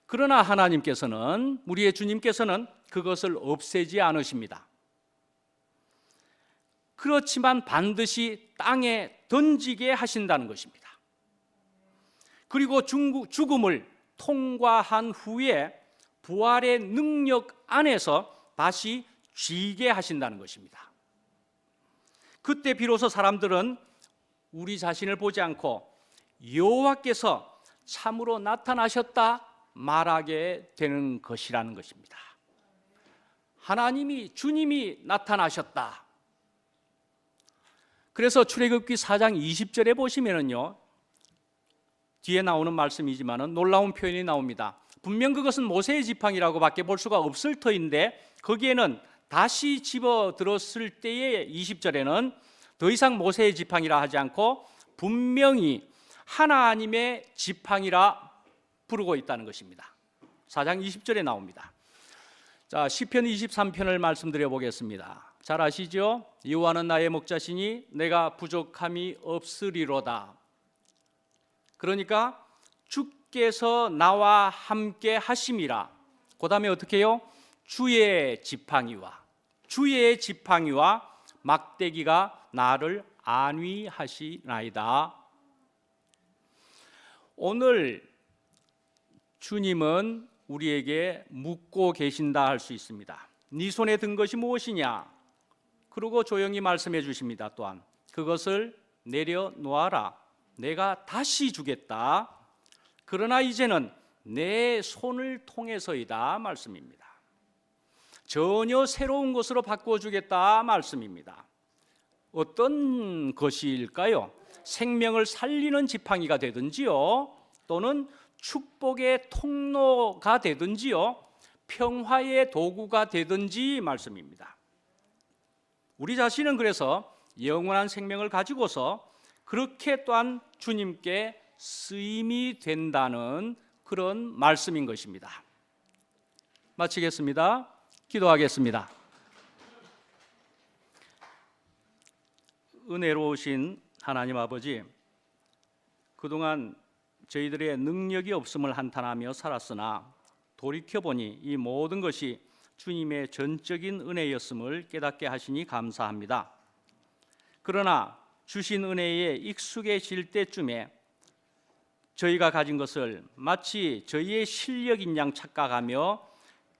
그러나 하나님께서는, 우리의 주님께서는 그것을 없애지 않으십니다. 그렇지만 반드시 땅에 던지게 하신다는 것입니다. 그리고 죽음을 통과한 후에 부활의 능력 안에서 다시 쥐게 하신다는 것입니다. 그때 비로소 사람들은 우리 자신을 보지 않고 여호와께서 참으로 나타나셨다 말하게 되는 것이라는 것입니다. 하나님이, 주님이 나타나셨다. 그래서 출애굽기 4장 20절에 보시면은요, 뒤에 나오는 말씀이지만은 놀라운 표현이 나옵니다. 분명 그것은 모세의 지팡이라고밖에 볼 수가 없을 터인데 거기에는 다시 집어들었을 때의 20절에는 더 이상 모세의 지팡이라 하지 않고 분명히 하나님의 지팡이라 부르고 있다는 것입니다. 4장 20절에 나옵니다. 자, 시편 23편을 말씀드려 보겠습니다. 잘 아시죠? 여호와는 나의 목자시니 내가 부족함이 없으리로다. 그러니까 주께서 나와 함께 하심이라. 그 다음에 어떻게 해요? 주의 지팡이와 막대기가 나를 안위하시나이다. 오늘 주님은 우리에게 묻고 계신다 할 수 있습니다. 네 손에 든 것이 무엇이냐? 그리고 조용히 말씀해 주십니다. 또한 그것을 내려놓아라. 내가 다시 주겠다. 그러나 이제는 내 손을 통해서이다 말씀입니다. 전혀 새로운 것으로 바꿔주겠다 말씀입니다. 어떤 것일까요? 생명을 살리는 지팡이가 되든지요, 또는 축복의 통로가 되든지요, 평화의 도구가 되든지 말씀입니다. 우리 자신은 그래서 영원한 생명을 가지고서 그렇게 또한 주님께 쓰임이 된다는 그런 말씀인 것입니다. 마치겠습니다. 기도하겠습니다. 은혜로우신 하나님 아버지, 그동안 저희들의 능력이 없음을 한탄하며 살았으나 돌이켜보니 이 모든 것이 주님의 전적인 은혜였음을 깨닫게 하시니 감사합니다. 그러나 주신 은혜에 익숙해질 때쯤에 저희가 가진 것을 마치 저희의 실력인 양 착각하며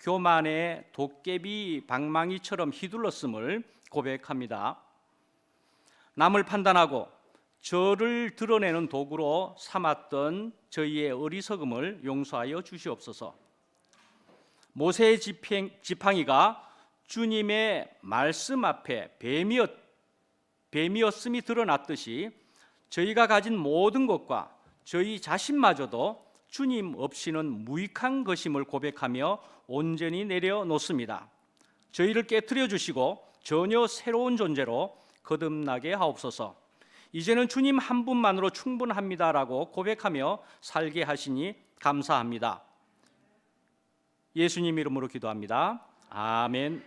교만의 도깨비 방망이처럼 휘둘렀음을 고백합니다. 남을 판단하고 저를 드러내는 도구로 삼았던 저희의 어리석음을 용서하여 주시옵소서. 모세의 지팡이가 주님의 말씀 앞에 뱀이었음이 드러났듯이 저희가 가진 모든 것과 저희 자신마저도 주님 없이는 무익한 것임을 고백하며 온전히 내려놓습니다. 저희를 깨트려 주시고 전혀 새로운 존재로 거듭나게 하옵소서. 이제는 주님 한 분만으로 충분합니다라고 고백하며 살게 하시니 감사합니다. 예수님 이름으로 기도합니다. 아멘.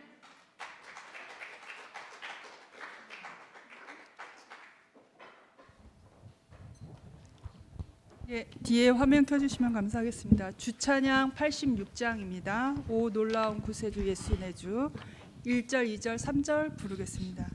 예, 뒤에 화면 켜주시면 감사하겠습니다. 주찬양 86장입니다. 오 놀라운 구세주 예수 내 주 1절, 2절, 3절 부르겠습니다.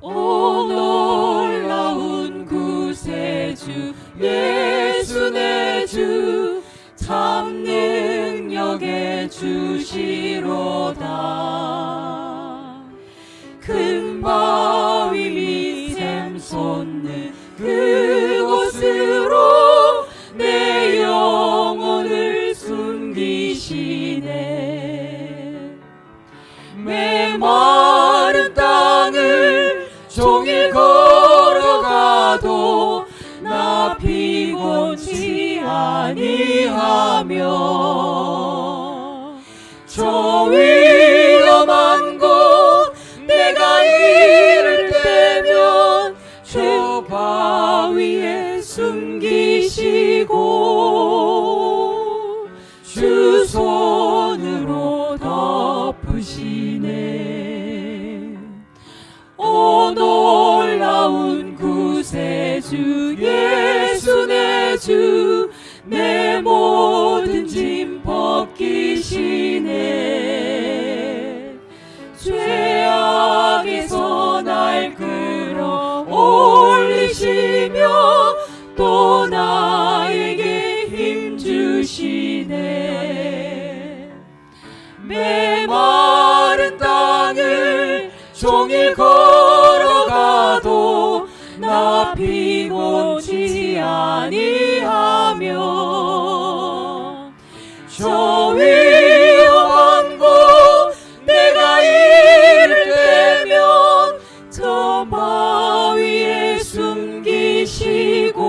오 놀라운 구세주 예수 내 주 참 능력의 주시로다. 큰 바위 밑샘 솟는 그곳으로 내 영혼을 숨기시네. 메마른 땅을 종일 걸어가도 나 피곤치 아니하며 저 위험한 곳 내가 이를 때면 저 바위에 숨기시고 주 손으로 덮으시네. 오 놀라운 구세주 예수 내 주 내 모든 짐 벗기시네. 죄악에서 날 끌어 올리시며 또 나에게 힘 주시네. 나 피곤치 아니하며 저 위험한 곳 내가 이를 때면 저 바위에 숨기시고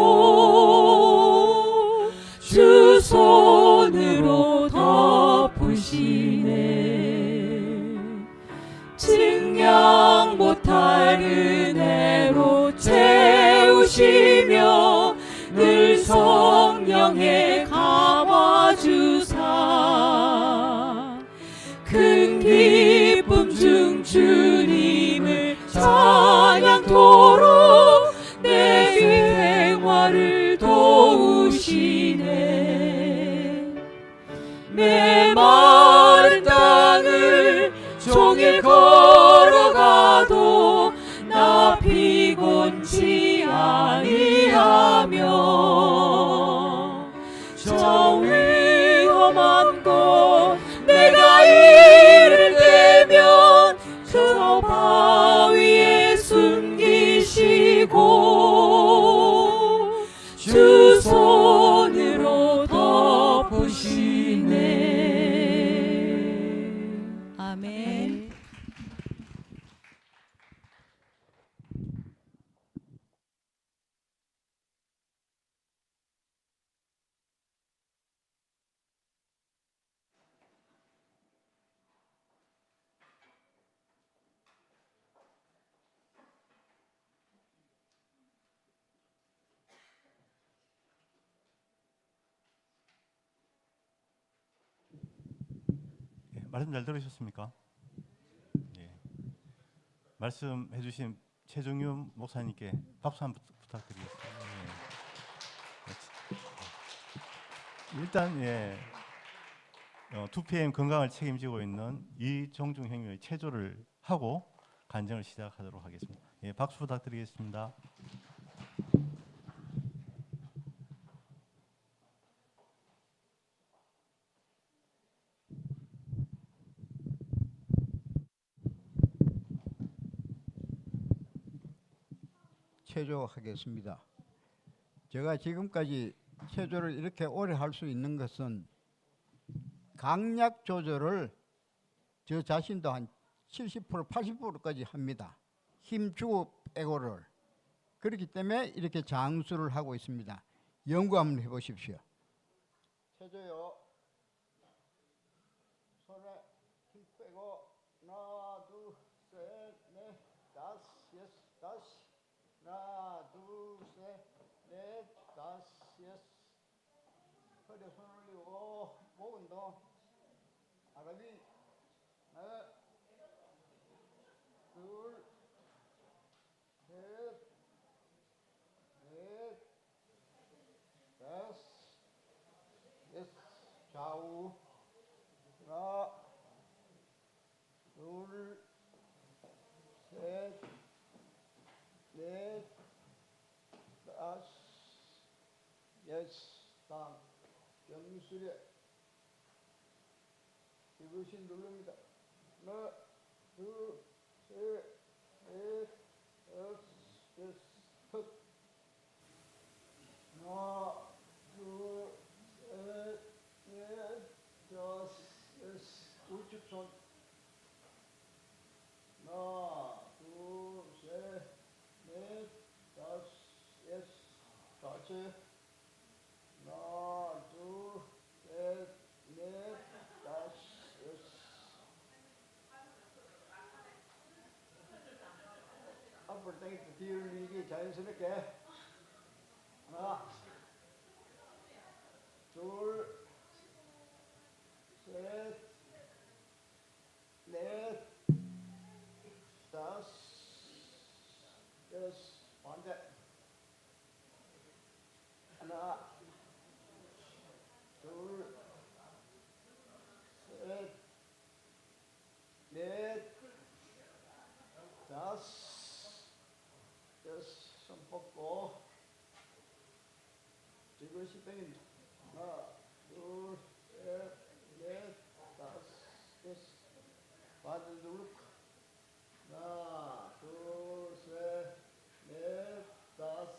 주 손으로 덮으시네. 증량 못할 은혜로 채우시며 늘 성령에 감화주사 큰 기쁨 중 주님을 찬양토록 내 생활을 도우시네. 메마른 땅을 종일 걸어가도 나 피곤치 아니하며 저 위험한 곳 내가 이를 때면 저 바위에 숨기시고 주 손으로 덮으시네. 아멘. 예, 말씀 잘 들으셨습니까? 예. 말씀해 주신 최정윤 목사님께 박수 한번 부탁드리겠습니다. 예. 일단 2PM 건강을 책임지고 있는 이종중 형님의 체조를 하고 간증을 시작하도록 하겠습니다. 예, 박수 부탁드리겠습니다. 체조하겠습니다. 제가 지금까지 체조를 이렇게 오래 할 수 있는 것은 강약 조절을 저 자신도 한 70% 80%까지 합니다. 힘주고 빼고를. 그렇기 때문에 이렇게 장수를 하고 있습니다. 연구 한번 해보십시오. 체조요. 손에 힘 빼고 하나 둘 셋 넷 다섯 여섯 다섯 하나 둘 셋 넷 다섯 여섯 허리에 손 올리고 목 운동 아라비 하나 둘 셋 넷 다섯 여섯 좌우 하나 둘 셋 넷 다섯 여섯 다음 경수래 이것이 누릅니다. 하나 둘 셋 넷 다섯 여섯 컷 하나 둘 셋 넷 다섯 여섯 우측 손 하나 둘 셋 넷 다섯 여섯 좌측 하나 둘 셋 넷 다섯 여섯 앞으로 당길 때 뒤로 밀기 자연스럽게 하나 둘 셋 넷 다섯 여섯 반대 하나 둘 셋 넷 다섯 여섯 손 뻗고 이것이 땡깁니다. 하나 둘 셋 넷 다섯 여섯 반대 누르고 하나 둘 셋 넷 다섯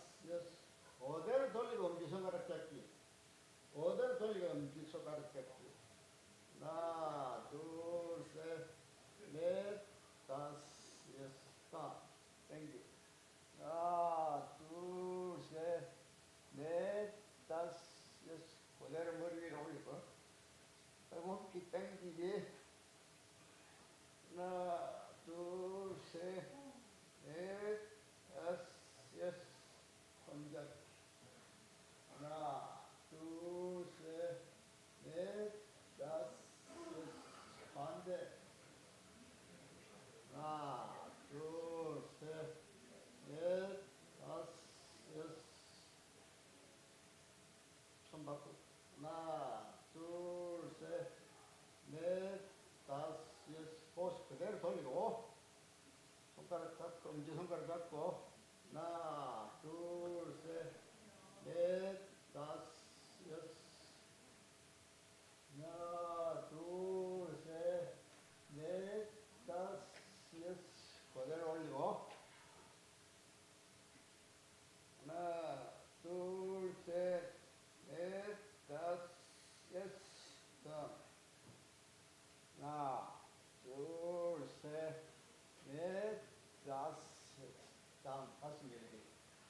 가슴 이렇게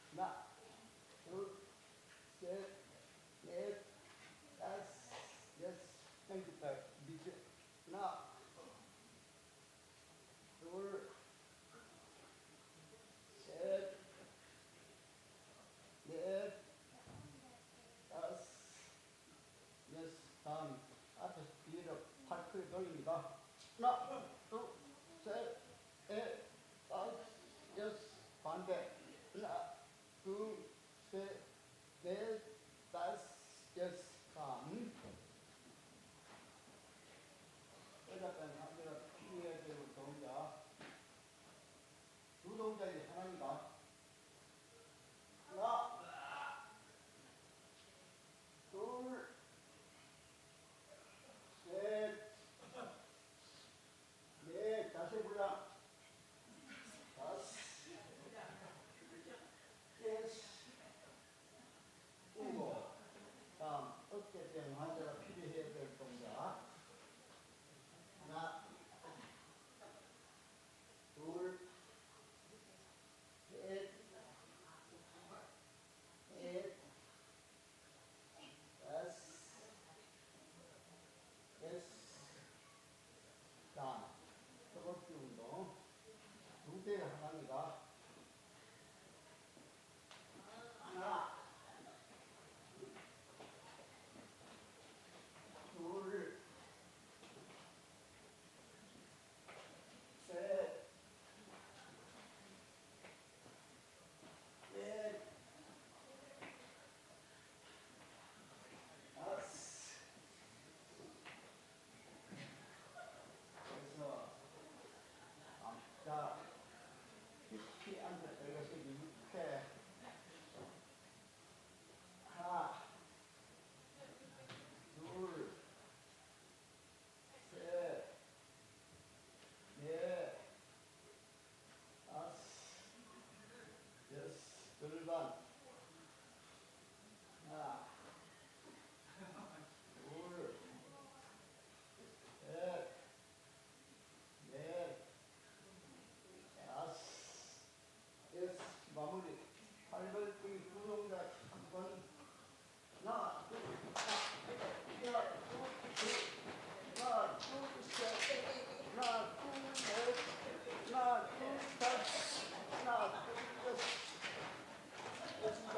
하나 둘셋넷 다섯 여섯 땡겼다 밑에 하나 둘 셋, 넷, 다섯, 여섯, 다음 앞에서 뒤로 팔 크게 돌립니다. 하나, 둘, 셋, 넷, 다섯, 여섯, 반대. 하나, 둘, 셋, 넷, 다섯, 여섯, 다음. 여기까지 하면 피해야 되는 동작. 두 동작이 하나입니다. 하나, 둘, 셋, 넷, 다시 불러. 다섯, 여섯, 일곱. 다음 어깨병 환자가 필요해야 될 동작. 하나, 둘, 셋, 넷, 다섯, 여섯. 다음 허벅지 운동. 두 배를 하나입니다. 하나, 둘, 셋, 넷, 다섯. 그래서 자, 깊이 앉아 들어가서 이렇게 하나, 둘, 셋, 넷, 다섯, 여섯, 절반. 하나, 둘, 셋, 넷, 다섯, 여섯. 마무리. 팔벌뜨기 두 동작 한 번. 하나, 둘, 하나, 둘, 하나, 둘, 셋, 하나, 둘, 넷, 하나, 둘, 다섯, 하나, 둘, 여섯. 됐습니다.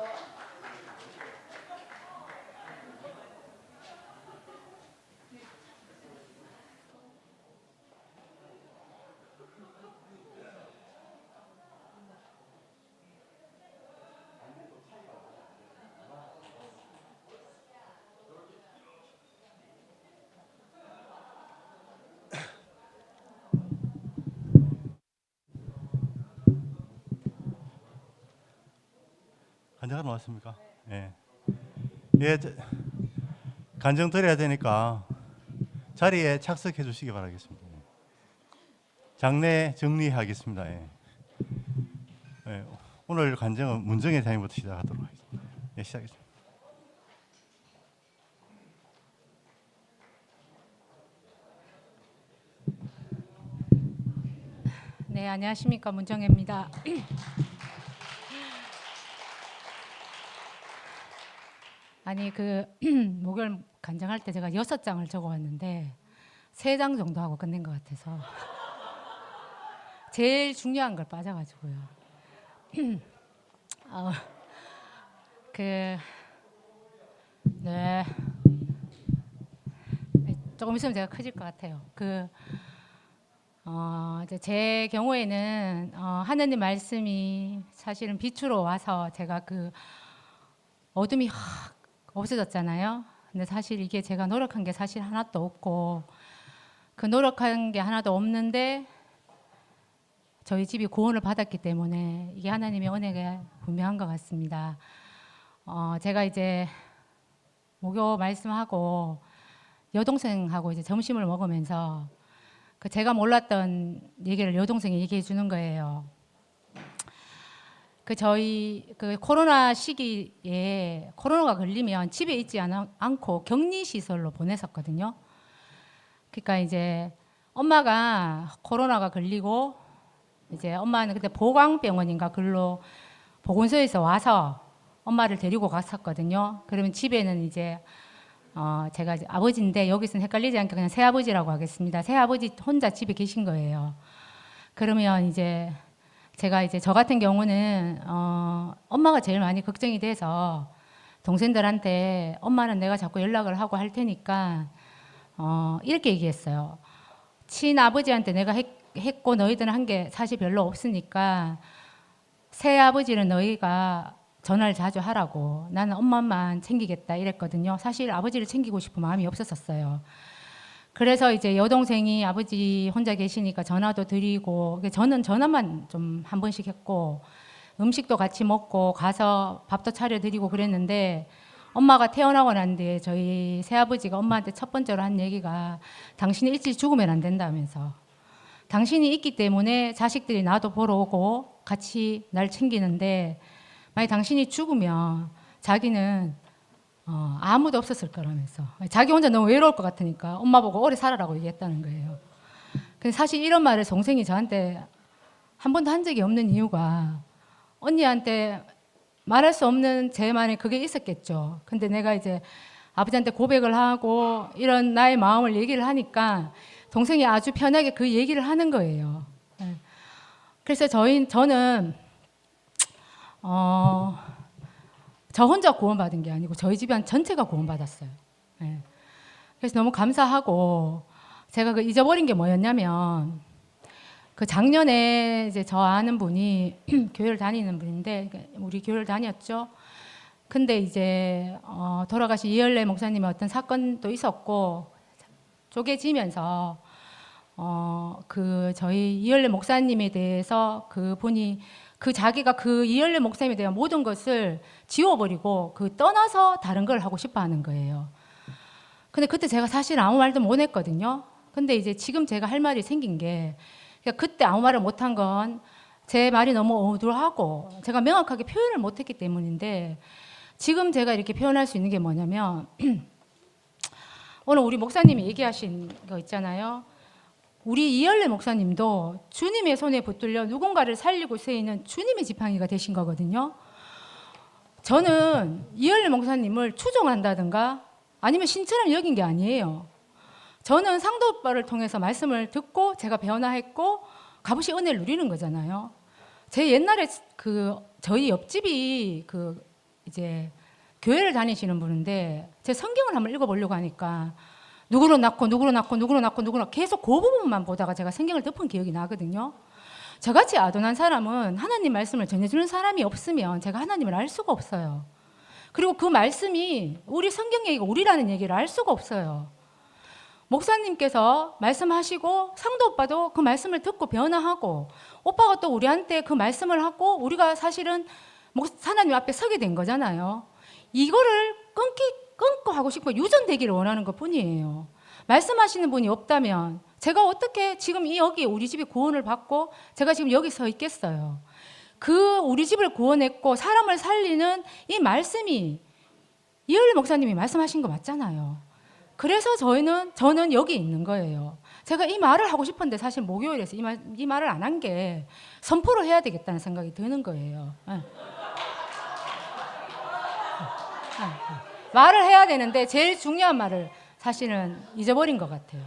간증하러 나왔습니까? 예. 예, 간증 드려야 되니까 자리에 착석해 주시기 바라겠습니다. 장례 정리하겠습니다. 예. 예, 오늘 간증은 문정혜 회장님부터 시작하도록 하겠습니다. 예, 시작하겠습니다. 네, 안녕하십니까. 문정혜입니다. 아니 목요일 간증할 때 제가 6장을 적어왔는데 3장 정도 하고 끝낸 것 같아서 제일 중요한 걸 빠져가지고요. 네, 조금 있으면 제가 커질 것 같아요. 이제 제 경우에는 하느님 말씀이 사실은 빛으로 와서 제가 어둠이 확 없어졌잖아요. 근데 사실 이게 제가 노력한 게 사실 하나도 없고 노력한 게 하나도 없는데 저희 집이 구원을 받았기 때문에 이게 하나님의 은혜가 분명한 것 같습니다. 제가 이제 목요 말씀하고 여동생하고 이제 점심을 먹으면서 제가 몰랐던 얘기를 여동생이 얘기해 주는 거예요. 저희 코로나 시기에 코로나가 걸리면 집에 있지 않고 격리 시설로 보냈었거든요. 그러니까 이제 엄마가 코로나가 걸리고 이제 엄마는 그때 보광병원인가 글로 보건소에서 와서 엄마를 데리고 갔었거든요. 그러면 집에는 이제 제가 이제 아버지인데 여기서는 헷갈리지 않게 그냥 새아버지라고 하겠습니다. 새아버지 혼자 집에 계신 거예요. 그러면 이제 제가 이제 저 같은 경우는 엄마가 제일 많이 걱정이 돼서 동생들한테 엄마는 내가 자꾸 연락을 하고 할 테니까 이렇게 얘기했어요. 친아버지한테 내가 했고 너희들은 한 게 사실 별로 없으니까 새아버지는 너희가 전화를 자주 하라고, 나는 엄마만 챙기겠다 이랬거든요. 사실 아버지를 챙기고 싶은 마음이 없었어요. 그래서 이제 여동생이 아버지 혼자 계시니까 전화도 드리고, 저는 전화만 좀 한 번씩 했고 음식도 같이 먹고 가서 밥도 차려드리고 그랬는데, 엄마가 태어나고 난 뒤에 저희 새아버지가 엄마한테 첫 번째로 한 얘기가 당신이 일찍 죽으면 안 된다면서, 당신이 있기 때문에 자식들이 나도 보러 오고 같이 날 챙기는데 만약 당신이 죽으면 자기는 아무도 없었을 거라면서, 자기 혼자 너무 외로울 것 같으니까 엄마 보고 오래 살아라고 얘기했다는 거예요. 근데 사실 이런 말을 동생이 저한테 한 번도 한 적이 없는 이유가 언니한테 말할 수 없는 제만의 그게 있었겠죠. 근데 내가 이제 아버지한테 고백을 하고 이런 나의 마음을 얘기를 하니까 동생이 아주 편하게 그 얘기를 하는 거예요. 그래서 저는 저 혼자 구원받은 게 아니고 저희 집안 전체가 구원받았어요. 그래서 너무 감사하고, 제가 그 잊어버린 게 뭐였냐면, 그 작년에 이제 저 아는 분이 교회를 다니는 분인데, 우리 교회를 다녔죠. 근데 이제 돌아가신 이열래 목사님의 어떤 사건도 있었고 쪼개지면서 그 저희 이열래 목사님에 대해서 그분이 자기가 그 이열래 목사님에 대한 모든 것을 지워버리고 떠나서 다른 걸 하고 싶어 하는 거예요. 근데 그때 제가 사실 아무 말도 못 했거든요. 근데 이제 지금 제가 할 말이 생긴 게, 그러니까 그때 아무 말을 못 한 건 제 말이 너무 어두하고 제가 명확하게 표현을 못 했기 때문인데, 지금 제가 이렇게 표현할 수 있는 게 뭐냐면 오늘 우리 목사님이 얘기하신 거 있잖아요. 우리 이열래 목사님도 주님의 손에 붙들려 누군가를 살리고 세이는 주님의 지팡이가 되신 거거든요. 저는 이열래 목사님을 추종한다든가 아니면 신처럼 여긴 게 아니에요. 저는 상도 오빠를 통해서 말씀을 듣고 제가 변화했고 값없이 은혜를 누리는 거잖아요. 제 옛날에 저희 옆집이 이제 교회를 다니시는 분인데, 제 성경을 한번 읽어보려고 하니까 누구로 낳고 계속 그 부분만 보다가 제가 성경을 덮은 기억이 나거든요. 저같이 아둔한 사람은 하나님 말씀을 전해주는 사람이 없으면 제가 하나님을 알 수가 없어요. 그리고 그 말씀이 우리 성경 얘기가 우리라는 얘기를 알 수가 없어요. 목사님께서 말씀하시고 상도 오빠도 그 말씀을 듣고 변화하고, 오빠가 또 우리한테 그 말씀을 하고 우리가 사실은 하나님 앞에 서게 된 거잖아요. 이거를 끊고 하고 싶고 유전되기를 원하는 것 뿐이에요. 말씀하시는 분이 없다면 제가 어떻게 지금 여기 우리 집이 구원을 받고 제가 지금 여기 서 있겠어요. 우리 집을 구원했고 사람을 살리는 이 말씀이 이열래 목사님이 말씀하신 거 맞잖아요. 그래서 저는 여기 있는 거예요. 제가 이 말을 하고 싶은데 사실 목요일에서 이 말을 안 한 게 선포를 해야 되겠다는 생각이 드는 거예요. 말을 해야 되는데 제일 중요한 말을 사실은 잊어버린 것 같아요.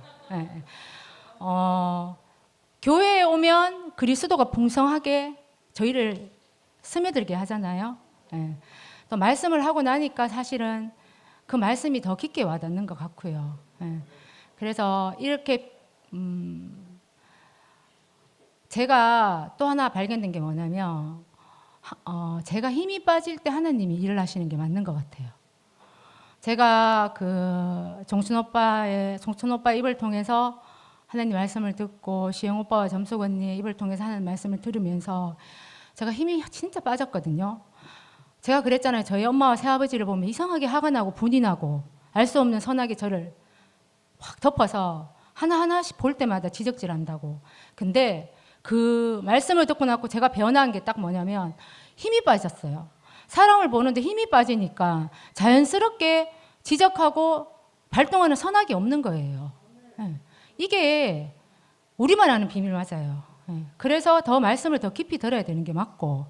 교회에 오면 그리스도가 풍성하게 저희를 스며들게 하잖아요. 또 말씀을 하고 나니까 사실은 그 말씀이 더 깊게 와닿는 것 같고요. 그래서 이렇게 제가 또 하나 발견된 게 뭐냐면, 제가 힘이 빠질 때 하나님이 일을 하시는 게 맞는 것 같아요. 제가 종춘 오빠 입을 통해서 하나님 말씀을 듣고 시영 오빠와 점숙 언니의 입을 통해서 하나님 말씀을 들으면서 제가 힘이 진짜 빠졌거든요. 제가 그랬잖아요. 저희 엄마와 새아버지를 보면 이상하게 화가 나고 분이 나고 알 수 없는 선악이 저를 확 덮어서 하나하나씩 볼 때마다 지적질한다고. 근데 그 말씀을 듣고 나고 제가 변한 게 딱 뭐냐면 힘이 빠졌어요. 사람을 보는데 힘이 빠지니까 자연스럽게 지적하고 발동하는 선악이 없는 거예요. 이게 우리만 아는 비밀 맞아요. 그래서 더 말씀을 더 깊이 들어야 되는 게 맞고,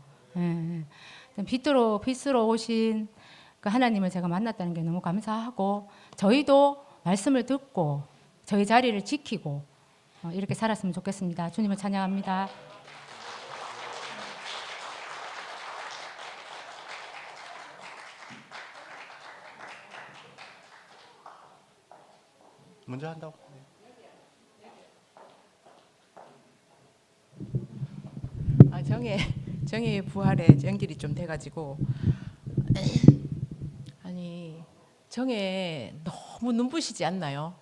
빛으로 오신 그 하나님을 제가 만났다는 게 너무 감사하고 저희도 말씀을 듣고 저희 자리를 지키고 이렇게 살았으면 좋겠습니다. 주님을 찬양합니다. 먼저 한다고. 정의 부활에 연결이 좀 돼가지고 아니 정혜 너무 눈부시지 않나요?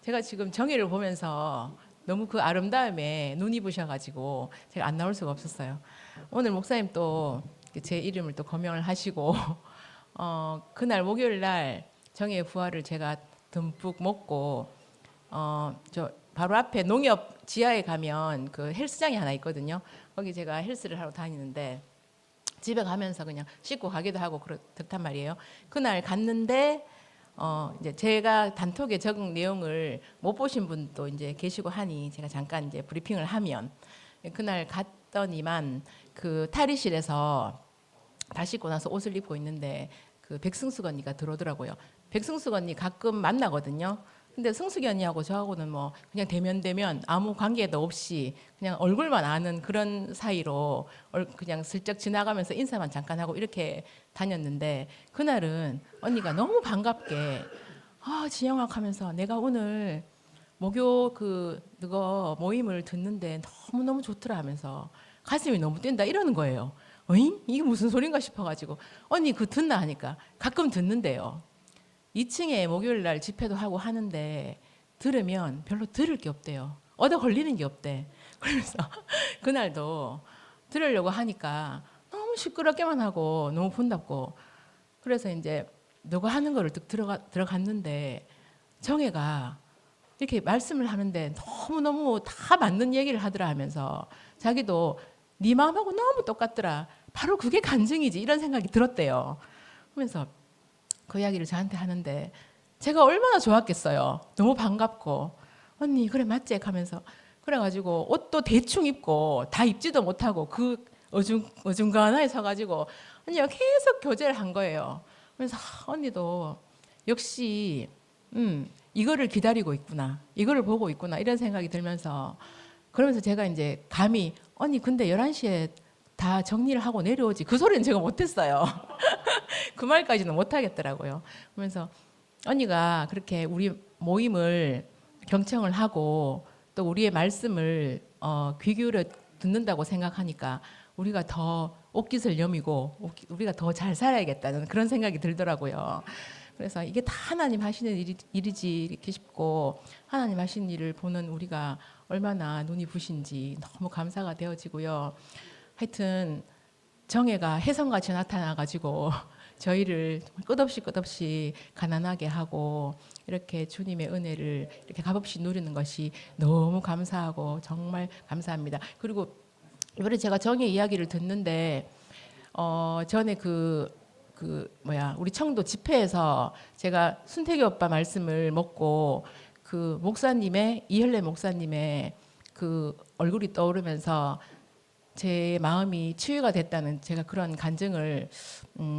제가 지금 정혜를 보면서 너무 그 아름다움에 눈이 부셔가지고 제가 안 나올 수가 없었어요. 오늘 목사님 또 제 이름을 또 거명을 하시고 그날 목요일 날 정혜의 부활을 제가 듬뿍 먹고 저 바로 앞에 농협 지하에 가면 그 헬스장이 하나 있거든요. 거기 제가 헬스를 하러 다니는데 집에 가면서 그냥 씻고 가기도 하고 그렇단 말이에요. 그날 갔는데 이제 제가 단톡에 적은 내용을 못 보신 분도 이제 계시고 하니 제가 잠깐 이제 브리핑을 하면 그날 갔더니만 그 탈의실에서 다 씻고 나서 옷을 입고 있는데 그 백승숙 언니가 들어오더라고요. 백승숙 언니 가끔 만나거든요. 근데 승숙이 언니하고 저하고는 뭐 그냥 대면 아무 관계도 없이 그냥 얼굴만 아는 그런 사이로 그냥 슬쩍 지나가면서 인사만 잠깐 하고 이렇게 다녔는데 그날은 언니가 너무 반갑게 지영아 하면서 내가 오늘 목요 그거 모임을 듣는데 너무너무 좋더라 하면서 가슴이 너무 뛴다 이러는 거예요. 어잉? 이게 무슨 소린가 싶어가지고 언니 그 듣나 하니까 가끔 듣는데요. 2층에 목요일 날 집회도 하고 하는데 들으면 별로 들을 게 없대요. 얻어 걸리는 게 없대. 그래서 그날도 들으려고 하니까 너무 시끄럽게만 하고 너무 분답고 그래서 이제 누가 하는 거를 딱 들어갔는데 정혜가 이렇게 말씀을 하는데 너무너무 다 맞는 얘기를 하더라 하면서 자기도 네 마음하고 너무 똑같더라. 바로 그게 간증이지 이런 생각이 들었대요. 그러면서 그 이야기를 저한테 하는데 제가 얼마나 좋았겠어요. 너무 반갑고 언니 그래 맞지? 하면서 그래가지고 옷도 대충 입고 다 입지도 못하고 그 어중간하게 서가지고 언니가 계속 교제를 한 거예요. 그래서 언니도 역시 이거를 기다리고 있구나. 이거를 보고 있구나. 이런 생각이 들면서 그러면서 제가 이제 감히 언니 근데 11시에 다 정리를 하고 내려오지. 그 소리는 제가 못했어요. 그 말까지는 못하겠더라고요. 그러면서 언니가 그렇게 우리 모임을 경청을 하고 또 우리의 말씀을 귀 기울여 듣는다고 생각하니까 우리가 더 옷깃을 여미고 우리가 더 잘 살아야겠다는 그런 생각이 들더라고요. 그래서 이게 다 하나님 하시는 일이지 이렇게 싶고 하나님 하시는 일을 보는 우리가 얼마나 눈이 부신지 너무 감사가 되어지고요. 하여튼 정혜가 혜성같이 나타나가지고 저희를 끝없이 가난하게 하고 이렇게 주님의 은혜를 이렇게 값없이 누리는 것이 너무 감사하고 정말 감사합니다. 그리고 이번에 제가 정혜 이야기를 듣는데 전에 우리 청도 집회에서 제가 순태기 오빠 말씀을 먹고 그 목사님의 이혈래 목사님의 그 얼굴이 떠오르면서 제 마음이 치유가 됐다는 제가 그런 간증을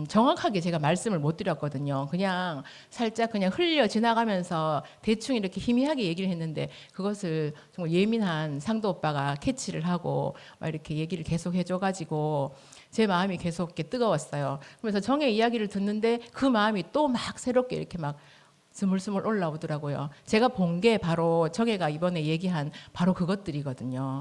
정확하게 제가 말씀을 못 드렸거든요. 그냥 살짝 그냥 흘려 지나가면서 대충 이렇게 희미하게 얘기를 했는데 그것을 정말 예민한 상도 오빠가 캐치를 하고 막 이렇게 얘기를 계속 해줘가지고 제 마음이 계속 이렇게 뜨거웠어요. 그래서 정의 이야기를 듣는데 그 마음이 또 막 새롭게 이렇게 막 스물스물 올라오더라고요. 제가 본 게 바로 정혜가 이번에 얘기한 바로 그것들이거든요.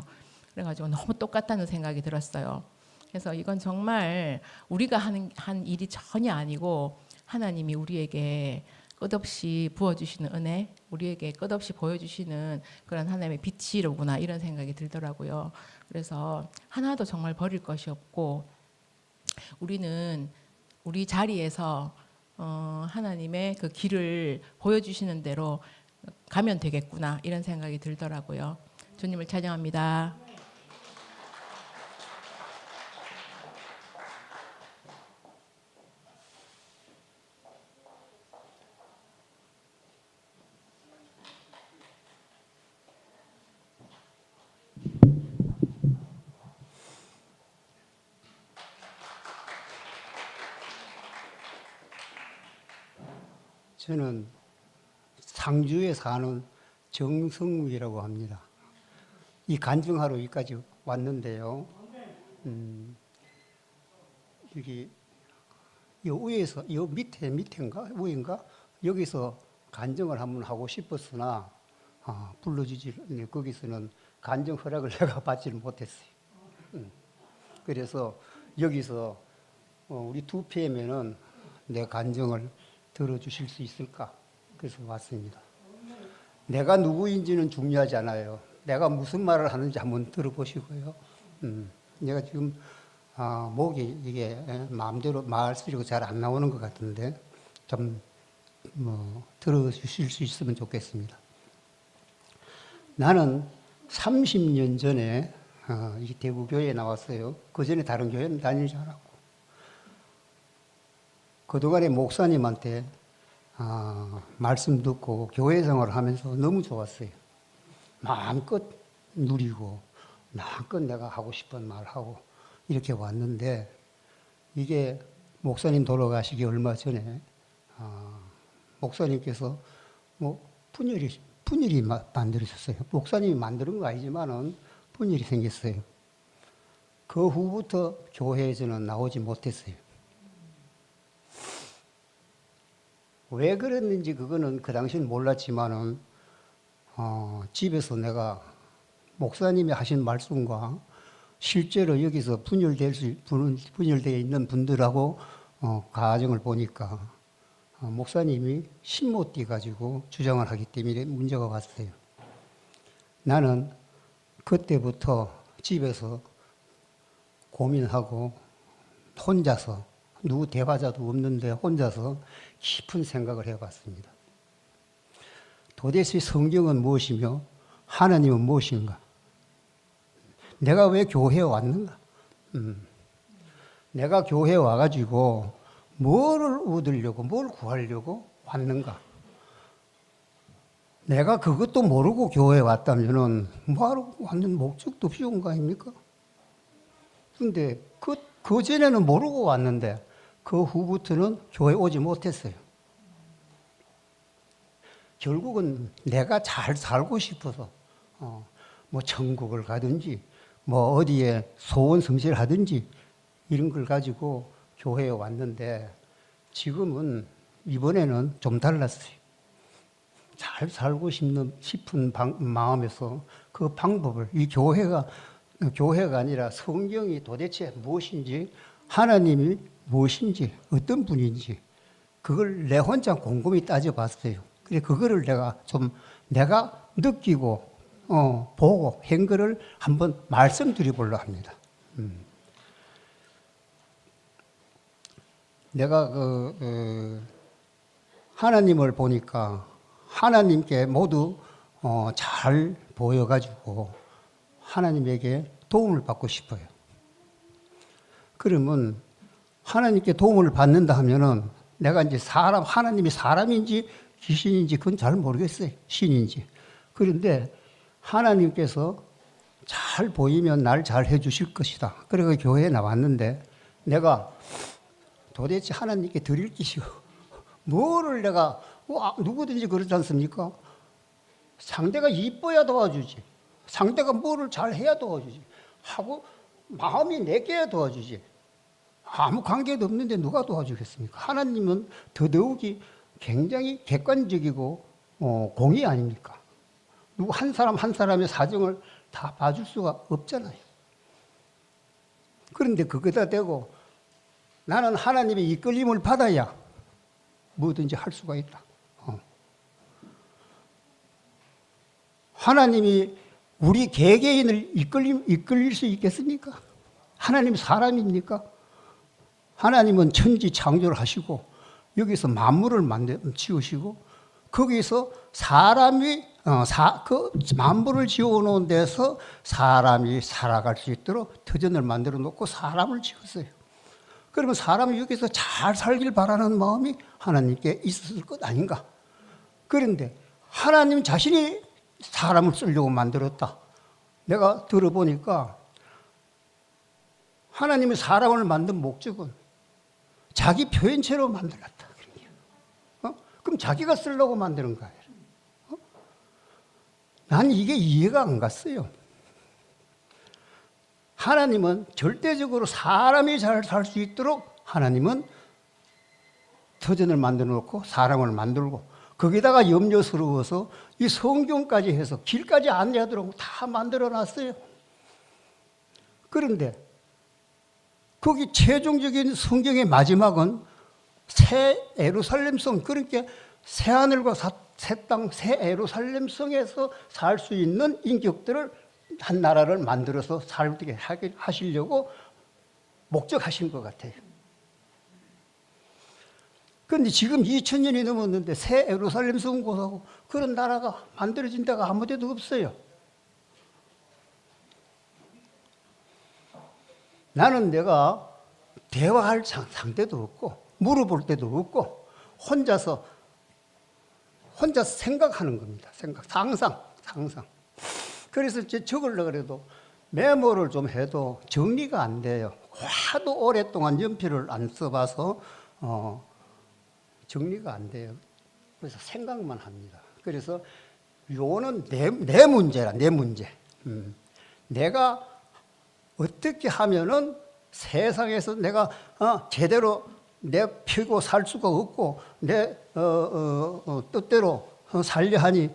그래가지고 너무 똑같다는 생각이 들었어요. 그래서 이건 정말 우리가 한 일이 전혀 아니고 하나님이 우리에게 끝없이 부어주시는 은혜, 우리에게 끝없이 보여주시는 그런 하나님의 빛이로구나 이런 생각이 들더라고요. 그래서 하나도 정말 버릴 것이 없고 우리는 우리 자리에서 하나님의 그 길을 보여주시는 대로 가면 되겠구나 이런 생각이 들더라고요. 주님을 찬양합니다. 저는 상주에 사는 정성우이라고 합니다. 이 간증하러 여기까지 왔는데요. 여기 이 위에서 이 밑인가 위인가 여기서 간증을 한번 하고 싶었으나 불러주지 거기서는 간증 허락을 내가 받지를 못했어요. 그래서 여기서 우리 2PM에는 내 간증을 들어주실 수 있을까? 그래서 왔습니다. 내가 누구인지는 중요하지 않아요. 내가 무슨 말을 하는지 한번 들어보시고요. 내가 지금 목이 이게 마음대로 말소리가 잘 안 나오는 것 같은데 좀 들어주실 수 있으면 좋겠습니다. 나는 30년 전에 이 대구교회에 나왔어요. 그 전에 다른 교회는 다니지 않았고 그동안에 목사님한테 말씀 듣고 교회 생활을 하면서 너무 좋았어요. 마음껏 누리고 마음껏 내가 하고 싶은 말 하고 이렇게 왔는데 이게 목사님 돌아가시기 얼마 전에 목사님께서 분열이 만들어졌어요. 목사님이 만드는 거 아니지만은 분열이 생겼어요. 그 후부터 교회에 저는 나오지 못했어요. 왜 그랬는지 그거는 그 당시는 몰랐지만은 집에서 내가 목사님이 하신 말씀과 실제로 여기서 분열되어 있는 분들하고 가정을 보니까 목사님이 신못 가지고 주장을 하기 때문에 문제가 왔어요. 나는 그때부터 집에서 고민하고 혼자서 누구 대화자도 없는데 혼자서 깊은 생각을 해봤습니다. 도대체 성경은 무엇이며 하나님은 무엇인가? 내가 왜 교회에 왔는가? 내가 교회에 와가지고 뭐를 얻으려고 뭘 구하려고 왔는가? 내가 그것도 모르고 교회에 왔다면은 뭐하러 왔는 목적도 없이 온 거 아닙니까? 그런데 그 전에는 모르고 왔는데 그 후부터는 교회 오지 못했어요. 결국은 내가 잘 살고 싶어서 뭐 천국을 가든지 뭐 어디에 소원 성취를 하든지 이런 걸 가지고 교회에 왔는데 지금은 이번에는 좀 달랐어요. 잘 살고 싶은 마음에서 그 방법을 이 교회가 아니라 성경이 도대체 무엇인지 하나님이 무엇인지 어떤 분인지 그걸 내 혼자 곰곰이 따져봤어요. 그래 그거를 내가 느끼고 보고 한 거를 한번 말씀드려보려 합니다. 내가 하나님을 보니까 하나님께 모두 잘 보여가지고 하나님에게 도움을 받고 싶어요. 그러면 하나님께 도움을 받는다 하면은 내가 이제 하나님이 사람인지 귀신인지 그건 잘 모르겠어요. 신인지. 그런데 하나님께서 잘 보이면 날 잘 해주실 것이다. 그래서 교회에 나왔는데 내가 도대체 하나님께 드릴 것이 뭐를 내가 누구든지 그러지 않습니까? 상대가 이뻐야 도와주지. 상대가 뭐를 잘 해야 도와주지. 하고 마음이 내게 도와주지. 아무 관계도 없는데 누가 도와주겠습니까? 하나님은 더더욱이 굉장히 객관적이고 공의 아닙니까? 누구 한 사람 한 사람의 사정을 다 봐줄 수가 없잖아요. 그런데 그거다 대고 나는 하나님의 이끌림을 받아야 뭐든지 할 수가 있다. 하나님이 우리 개개인을 이끌릴 수 있겠습니까? 하나님 사람입니까? 하나님은 천지 창조를 하시고 여기서 만물을 지으시고 거기서 사람이 그 만물을 지어놓은 데서 사람이 살아갈 수 있도록 터전을 만들어 놓고 사람을 지었어요. 그러면 사람이 여기서 잘 살길 바라는 마음이 하나님께 있었을 것 아닌가? 그런데 하나님 자신이 사람을 쓰려고 만들었다. 내가 들어보니까 하나님이 사람을 만든 목적은 자기 표현체로 만들었다. 그럼 자기가 쓰려고 만드는 거예요. 난 이게 이해가 안 갔어요. 하나님은 절대적으로 사람이 잘 살 수 있도록 하나님은 터전을 만들어 놓고 사람을 만들고 거기다가 염려스러워서 이 성경까지 해서 길까지 안내하도록 다 만들어 놨어요. 그런데 거기 최종적인 성경의 마지막은 새 예루살렘 성, 그러니까 새 하늘과 새 땅, 새 예루살렘 성에서 살 수 있는 인격들을 한 나라를 만들어서 살게 하시려고 목적하신 것 같아요. 그런데 지금 2000년이 넘었는데 새 예루살렘 성 곳하고 그런 나라가 만들어진 데가 아무 데도 없어요. 나는 내가 대화할 상대도 없고 물어볼 때도 없고 혼자서 생각하는 겁니다. 상상. 그래서 적으려고 해도 메모를 좀 해도 정리가 안 돼요. 하도 오랫동안 연필을 안 써봐서 정리가 안 돼요. 그래서 생각만 합니다. 그래서 요거는 내 문제라, 내 문제. 내가 어떻게 하면은 세상에서 내가 제대로 내 펴고 살 수가 없고 내 뜻대로 살려 하니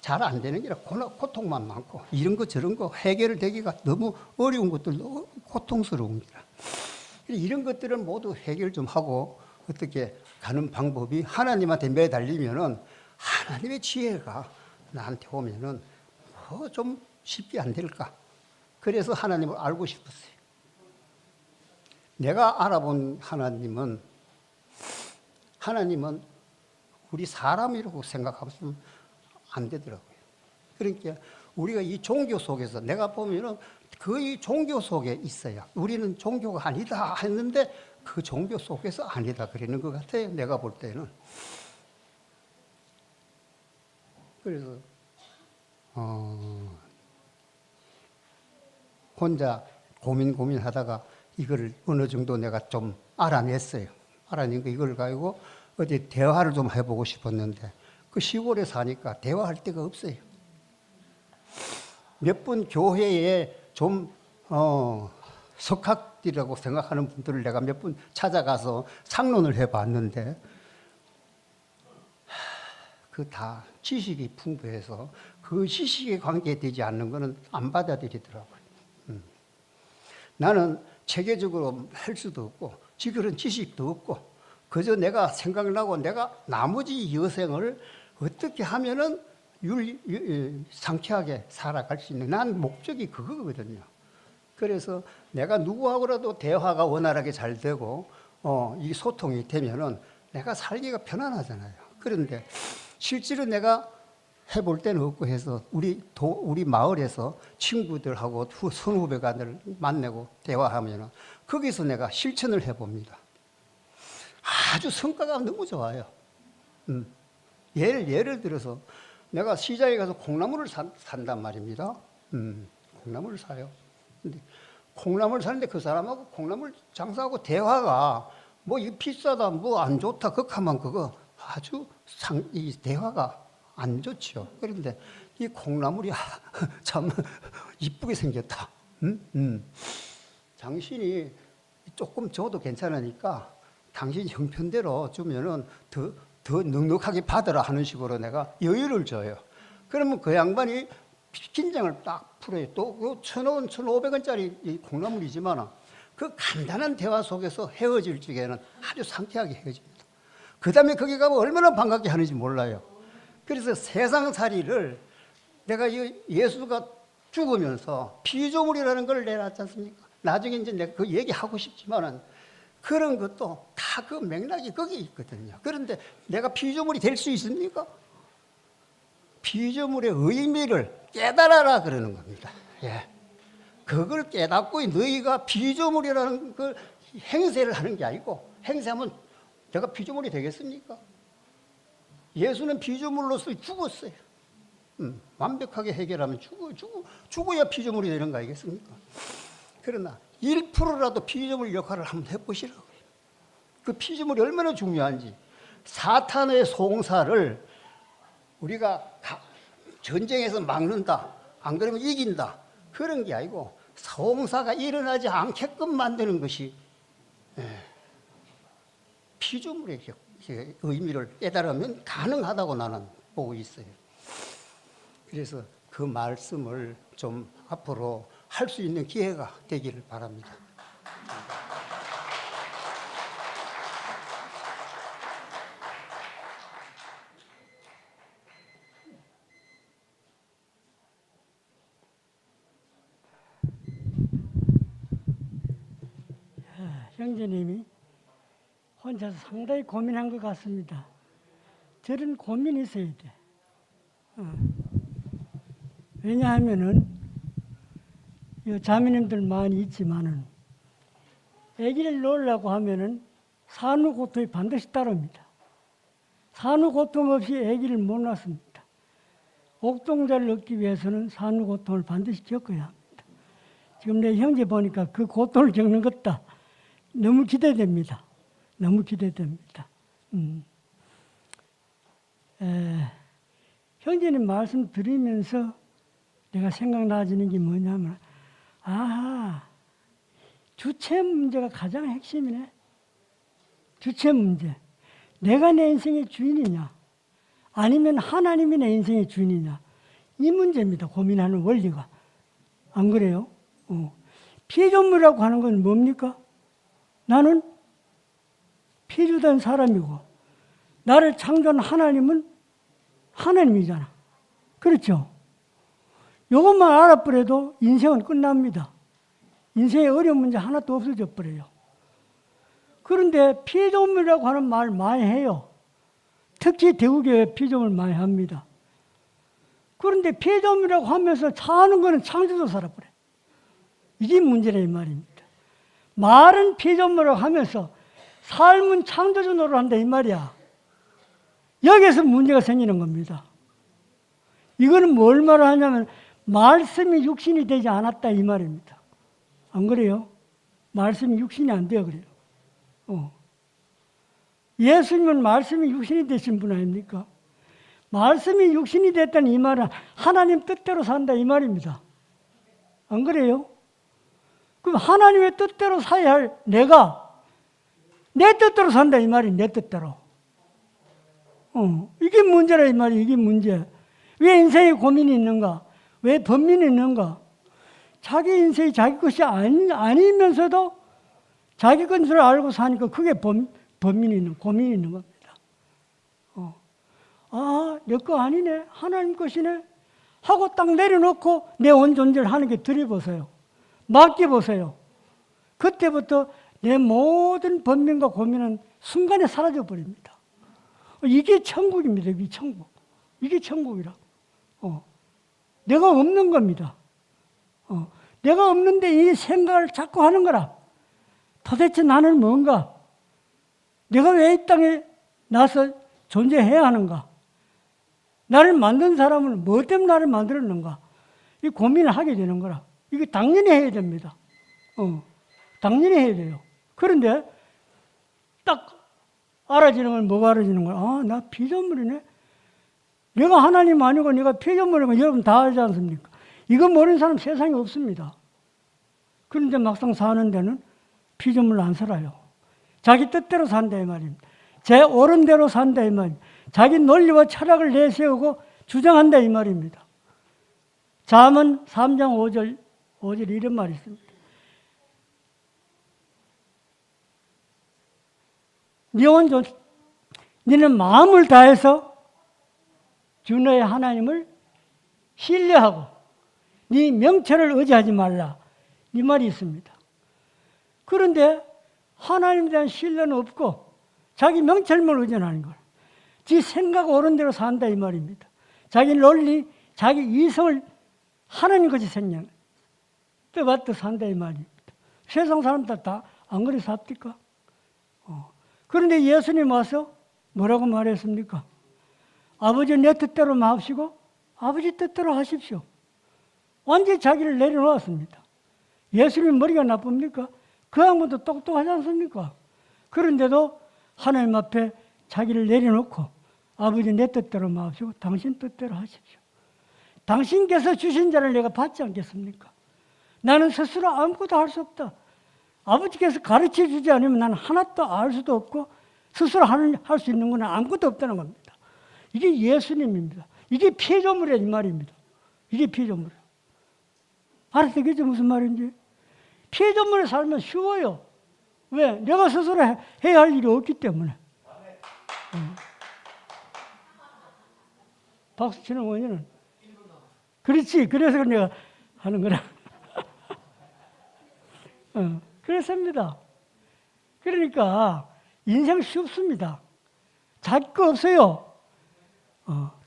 잘 안 되는 게라 고통만 많고 이런 거 저런 거 해결되기가 너무 어려운 것들도 고통스러웁니다. 이런 것들은 모두 해결 좀 하고 어떻게 가는 방법이 하나님한테 매달리면은 하나님의 지혜가 나한테 오면은 좀 쉽게 안 될까? 그래서 하나님을 알고 싶었어요. 내가 알아본 하나님은 우리 사람이라고 생각하면 안 되더라고요. 그러니까 우리가 이 종교 속에서 내가 보면은 거의 종교 속에 있어요. 우리는 종교가 아니다 했는데 그 종교 속에서 아니다 그러는 것 같아요. 내가 볼 때는. 그래서 혼자 고민하다가 이걸 어느 정도 내가 좀 알아냈어요. 알아낸 거 이걸 가지고 어디 대화를 좀 해보고 싶었는데 그 시골에 사니까 대화할 데가 없어요. 몇 분 교회에 좀 석학이라고 생각하는 분들을 내가 몇 분 찾아가서 상론을 해봤는데 그 다 지식이 풍부해서 그 지식에 관계되지 않는 거는 안 받아들이더라고요. 나는 체계적으로 할 수도 없고 그런 지식도 없고 그저 내가 생각나고 내가 나머지 여생을 어떻게 하면은 상쾌하게 살아갈 수 있는 난 목적이 그거거든요. 그래서 내가 누구하고라도 대화가 원활하게 잘 되고 이 소통이 되면은 내가 살기가 편안하잖아요. 그런데 실제로 내가 해볼 때는 없고 해서 우리 마을에서 친구들하고 선후배가들 만나고 대화하면은 거기서 내가 실천을 해봅니다. 아주 성과가 너무 좋아요. 예를 들어서 내가 시장에 가서 콩나물을 산단 말입니다. 콩나물을 사요. 근데 콩나물 사는데 그 사람하고 콩나물 장사하고 대화가 뭐 이거 비싸다, 뭐 안 좋다, 극하면 그거 아주 이 대화가 안 좋죠. 그런데 이 콩나물이 참 이쁘게 생겼다. 당신이 조금 줘도 괜찮으니까 당신 형편대로 주면은 더 넉넉하게 받으라 하는 식으로 내가 여유를 줘요. 그러면 그 양반이 긴장을 딱 풀어요. 또 1,000원, 1,500원짜리 이 콩나물이지만 그 간단한 대화 속에서 헤어질 적에는 아주 상쾌하게 헤어집니다. 그 다음에 거기 가면 얼마나 반갑게 하는지 몰라요. 그래서 세상살이를 내가 예수가 죽으면서 피조물이라는 걸 내놨지 않습니까? 나중에 이제 내가 그 얘기하고 싶지만은 그런 것도 다 그 맥락이 거기에 있거든요. 그런데 내가 피조물이 될 수 있습니까? 피조물의 의미를 깨달아라 그러는 겁니다. 예. 그걸 깨닫고 너희가 피조물이라는 걸 행세를 하는 게 아니고 행세하면 내가 피조물이 되겠습니까? 예수는 피조물로서 죽었어요. 완벽하게 해결하면 죽어야 피조물이 되는 거 아니겠습니까? 그러나 1%라도 피조물 역할을 한번 해보시라고요. 그 피조물이 얼마나 중요한지. 사탄의 송사를 우리가 전쟁에서 막는다, 안 그러면 이긴다, 그런 게 아니고 송사가 일어나지 않게끔 만드는 것이 피조물의 의미를 깨달으면 가능하다고 나는 보고 있어요. 그래서 그 말씀을 좀 앞으로 할 수 있는 기회가 되기를 바랍니다. 형제님이 혼자서 상당히 고민한 것 같습니다. 저런 고민이 있어야 돼. 왜냐하면은 자매님들 많이 있지만은 아기를 놓으려고 하면은 산후 고통이 반드시 따릅니다. 산후 고통 없이 아기를 못 낳습니다. 옥동자를 얻기 위해서는 산후 고통을 반드시 겪어야 합니다. 지금 내 형제 보니까 그 고통을 겪는 것다. 너무 기대됩니다. 너무 기대됩니다. 형제님 말씀 드리면서 내가 생각나지는 게 뭐냐면, 주체 문제가 가장 핵심이네. 주체 문제. 내가 내 인생의 주인이냐, 아니면 하나님이 내 인생의 주인이냐, 이 문제입니다. 고민하는 원리가. 안 그래요? 피조물이라고 하는 건 뭡니까? 나는 피조된 사람이고 나를 창조한 하나님은 하나님이잖아. 그렇죠? 이것만 알아버려도 인생은 끝납니다. 인생의 어려운 문제 하나도 없어져 버려요. 그런데 피조물이라고 하는 말 많이 해요. 특히 대구교회 피조물 많이 합니다. 그런데 피조물이라고 하면서 사는 거는 창조도 살아버려. 이게 문제라 이 말입니다. 말은 피조물이라고 하면서 삶은 창조주 노릇한다 이 말이야. 여기서 문제가 생기는 겁니다. 이거는 뭘 말하냐면 말씀이 육신이 되지 않았다 이 말입니다. 안 그래요? 말씀이 육신이 안 돼요 그래요. 예수님은 말씀이 육신이 되신 분 아닙니까? 말씀이 육신이 됐다는 이 말은 하나님 뜻대로 산다 이 말입니다. 안 그래요? 그럼 하나님의 뜻대로 살아야 할 내가 내 뜻대로 산다 이 말이 내 뜻대로. 이게 문제라 이 말이. 이게 문제. 왜 인생에 고민이 있는가? 왜 번민이 있는가? 자기 인생이 자기 것이 아니면서도 자기 것을 알고 사니까 그게 번민이 있는, 고민이 있는 겁니다. 내 거 아니네. 하나님 것이네. 하고 딱 내려놓고 내 온 존재를 하는 게 들여보세요. 맡겨보세요. 그때부터 내 모든 번민과 고민은 순간에 사라져 버립니다. 이게 천국입니다. 이게 천국. 이게 천국이라. 내가 없는 겁니다. 내가 없는데 이 생각을 자꾸 하는 거라. 도대체 나는 뭔가? 내가 왜 이 땅에 나서 존재해야 하는가? 나를 만든 사람은 뭐 때문에 나를 만들었는가? 이 고민을 하게 되는 거라. 이거 당연히 해야 됩니다. 당연히 해야 돼요. 그런데 딱 알아지는 건 뭐가 알아지는 거야? 나 피조물이네. 내가 하나님 아니고 내가 피조물인 거 여러분 다 알지 않습니까? 이거 모르는 사람 세상에 없습니다. 그런데 막상 사는 데는 피조물로 안 살아요. 자기 뜻대로 산다 이 말입니다. 제 옳은 대로 산다 이 말입니다. 자기 논리와 철학을 내세우고 주장한다 이 말입니다. 잠언 3장 5절 이런 말이 있습니다. 너는 마음을 다해서 주 너의 하나님을 신뢰하고 네 명철을 의지하지 말라. 이 말이 있습니다. 그런데 하나님에 대한 신뢰는 없고 자기 명철만 의존하는 걸. 지 생각 옳은 대로 산다 이 말입니다. 자기 논리, 자기 이성을 하나님같이 생각. 뜻밭도 산다 이 말입니다. 세상 사람들 다 안 그래 삽니까? 그런데 예수님 와서 뭐라고 말했습니까? 아버지 내 뜻대로 마옵시고 아버지 뜻대로 하십시오. 완전히 자기를 내려놓았습니다. 예수님 머리가 나쁩니까? 그 양반도 똑똑하지 않습니까? 그런데도 하나님 앞에 자기를 내려놓고 아버지 내 뜻대로 마옵시고 당신 뜻대로 하십시오. 당신께서 주신 자를 내가 받지 않겠습니까? 나는 스스로 아무것도 할 수 없다. 아버지께서 가르쳐 주지 않으면 나는 하나도 알 수도 없고 스스로 할 수 있는 건 아무것도 없다는 겁니다. 이게 예수님입니다. 이게 피조물이야 이 말입니다. 이게 피조물이야. 알아듣겠죠 무슨 말인지? 피조물에 살면 쉬워요. 왜? 내가 스스로 해야 할 일이 없기 때문에. 박수 치는 원인은 그렇지. 그래서 내가 하는 거라. 그렇습니다. 그러니까 인생 쉽습니다. 자기 거 없어요.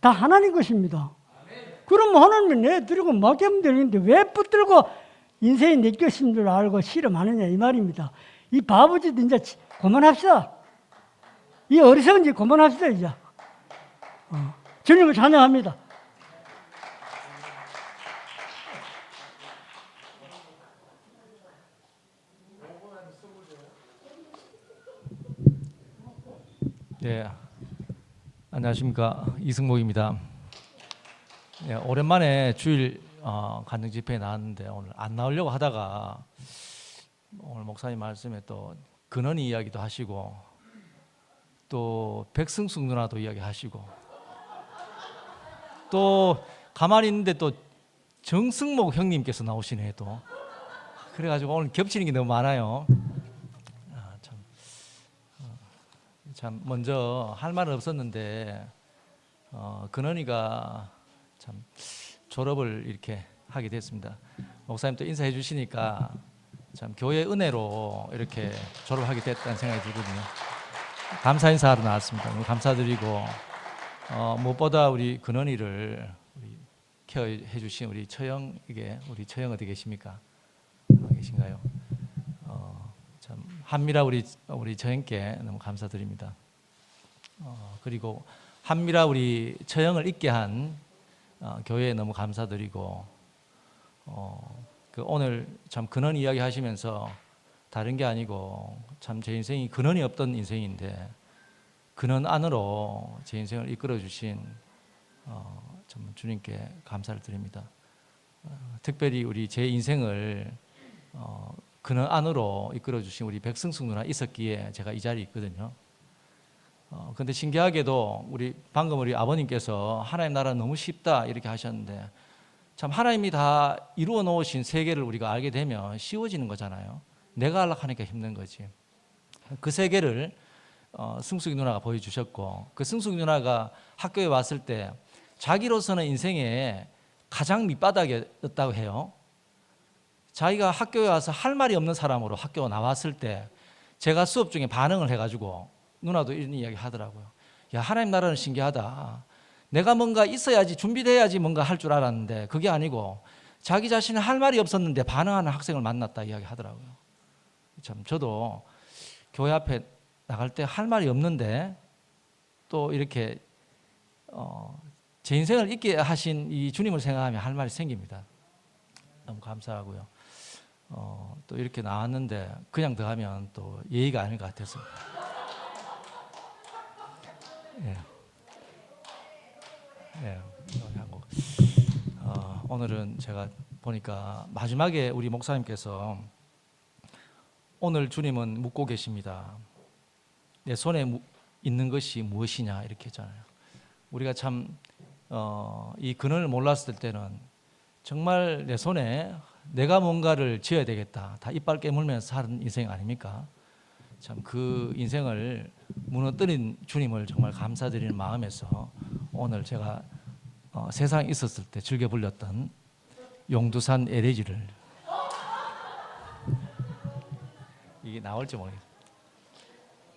다 하나님 것입니다. 그럼 하나님이 내드리고 맡기면 되는데 왜 붙들고 인생이 내 것인 줄 알고 실험하느냐 이 말입니다. 이 바보짓 이제 그만합시다. 이 어리석은 짓 그만합시다 이제. 주님을 찬양합니다. 네, 안녕하십니까. 이승목입니다. 네, 오랜만에 주일 간증 집회에 나왔는데 오늘 안 나오려고 하다가 오늘 목사님 말씀에 또 근원이 이야기도 하시고 또 백승숙 누나도 이야기하시고 또 가만히 있는데 또 정승목 형님께서 나오시네 또. 그래가지고 오늘 겹치는 게 너무 많아요. 참 먼저 할 말은 없었는데 근원이가 참 졸업을 이렇게 하게 됐습니다. 목사님 또 인사해 주시니까 참 교회 은혜로 이렇게 졸업하게 됐다는 생각이 들거든요. 감사 인사하러 나왔습니다. 너무 감사드리고 무엇보다 우리 근원이를 우리 케어해 주신 우리 처형에게 우리 처형 어디 계십니까? 계신가요? 참 한미라 우리 처형께 너무 감사드립니다. 그리고 한미라 우리 처형을 있게 한 교회에 너무 감사드리고 그 오늘 참 근원 이야기 하시면서 다른 게 아니고 참 제 인생이 근원이 없던 인생인데 근원 안으로 제 인생을 이끌어 주신 참 주님께 감사를 드립니다. 특별히 우리 제 인생을 근원 안으로 이끌어 주신 우리 백승숙 누나 있었기에 제가 이 자리에 있거든요. 근데 신기하게도 방금 우리 아버님께서 하나님 나라는 너무 쉽다 이렇게 하셨는데 참 하나님이 다 이루어 놓으신 세계를 우리가 알게 되면 쉬워지는 거잖아요. 내가 하려고 하니까 힘든 거지. 그 세계를 승숙이 누나가 보여주셨고 그 승숙이 누나가 학교에 왔을 때 자기로서는 인생에 가장 밑바닥이었다고 해요. 자기가 학교에 와서 할 말이 없는 사람으로 학교 나왔을 때 제가 수업 중에 반응을 해가지고 누나도 이런 이야기 하더라고요. 야, 하나님 나라는 신기하다. 내가 뭔가 있어야지 준비돼야지 뭔가 할 줄 알았는데 그게 아니고 자기 자신은 할 말이 없었는데 반응하는 학생을 만났다 이야기 하더라고요. 참 저도 교회 앞에 나갈 때 할 말이 없는데 또 이렇게 제 인생을 있게 하신 이 주님을 생각하면 할 말이 생깁니다. 너무 감사하고요. 또 이렇게 나왔는데 그냥 더 하면 또 예의가 아닐 것 같아서. 예. 예. 오늘은 제가 보니까 마지막에 우리 목사님께서 오늘 주님은 묻고 계십니다. 내 손에 있는 것이 무엇이냐 이렇게 했잖아요. 우리가 참 이 근원을 몰랐을 때는 정말 내 손에 내가 뭔가를 지어야 되겠다. 다 이빨 깨물면서 사는 인생 아닙니까? 참 그 인생을 무너뜨린 주님을 정말 감사드리는 마음에서 오늘 제가 세상에 있었을 때 즐겨 불렸던 용두산 에레지를 이게 나올지 모르겠어요.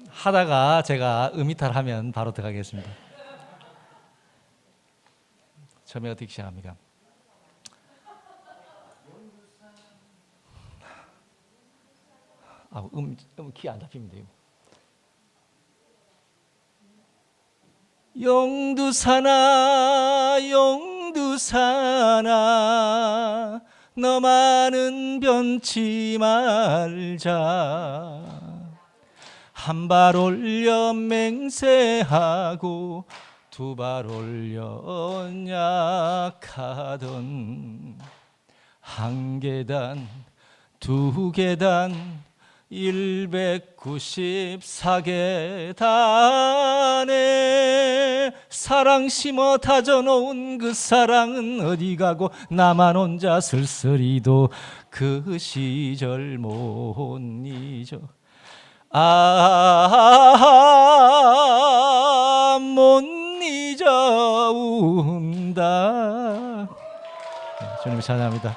하다가 제가 음이탈하면 바로 들어가겠습니다. 처음에 어떻게 시작합니까? 키 안 잡힙니다. 용두산아 용두산아 너만은 변치 말자 한 발 올려 맹세하고 두 발 올려 약하던 한 계단 두 계단 194계단에 사랑 심어 다져놓은 그 사랑은 어디 가고 나만 혼자 쓸쓸히도 그 시절 못 잊어 못 잊어 운다. 주님 찬양합니다.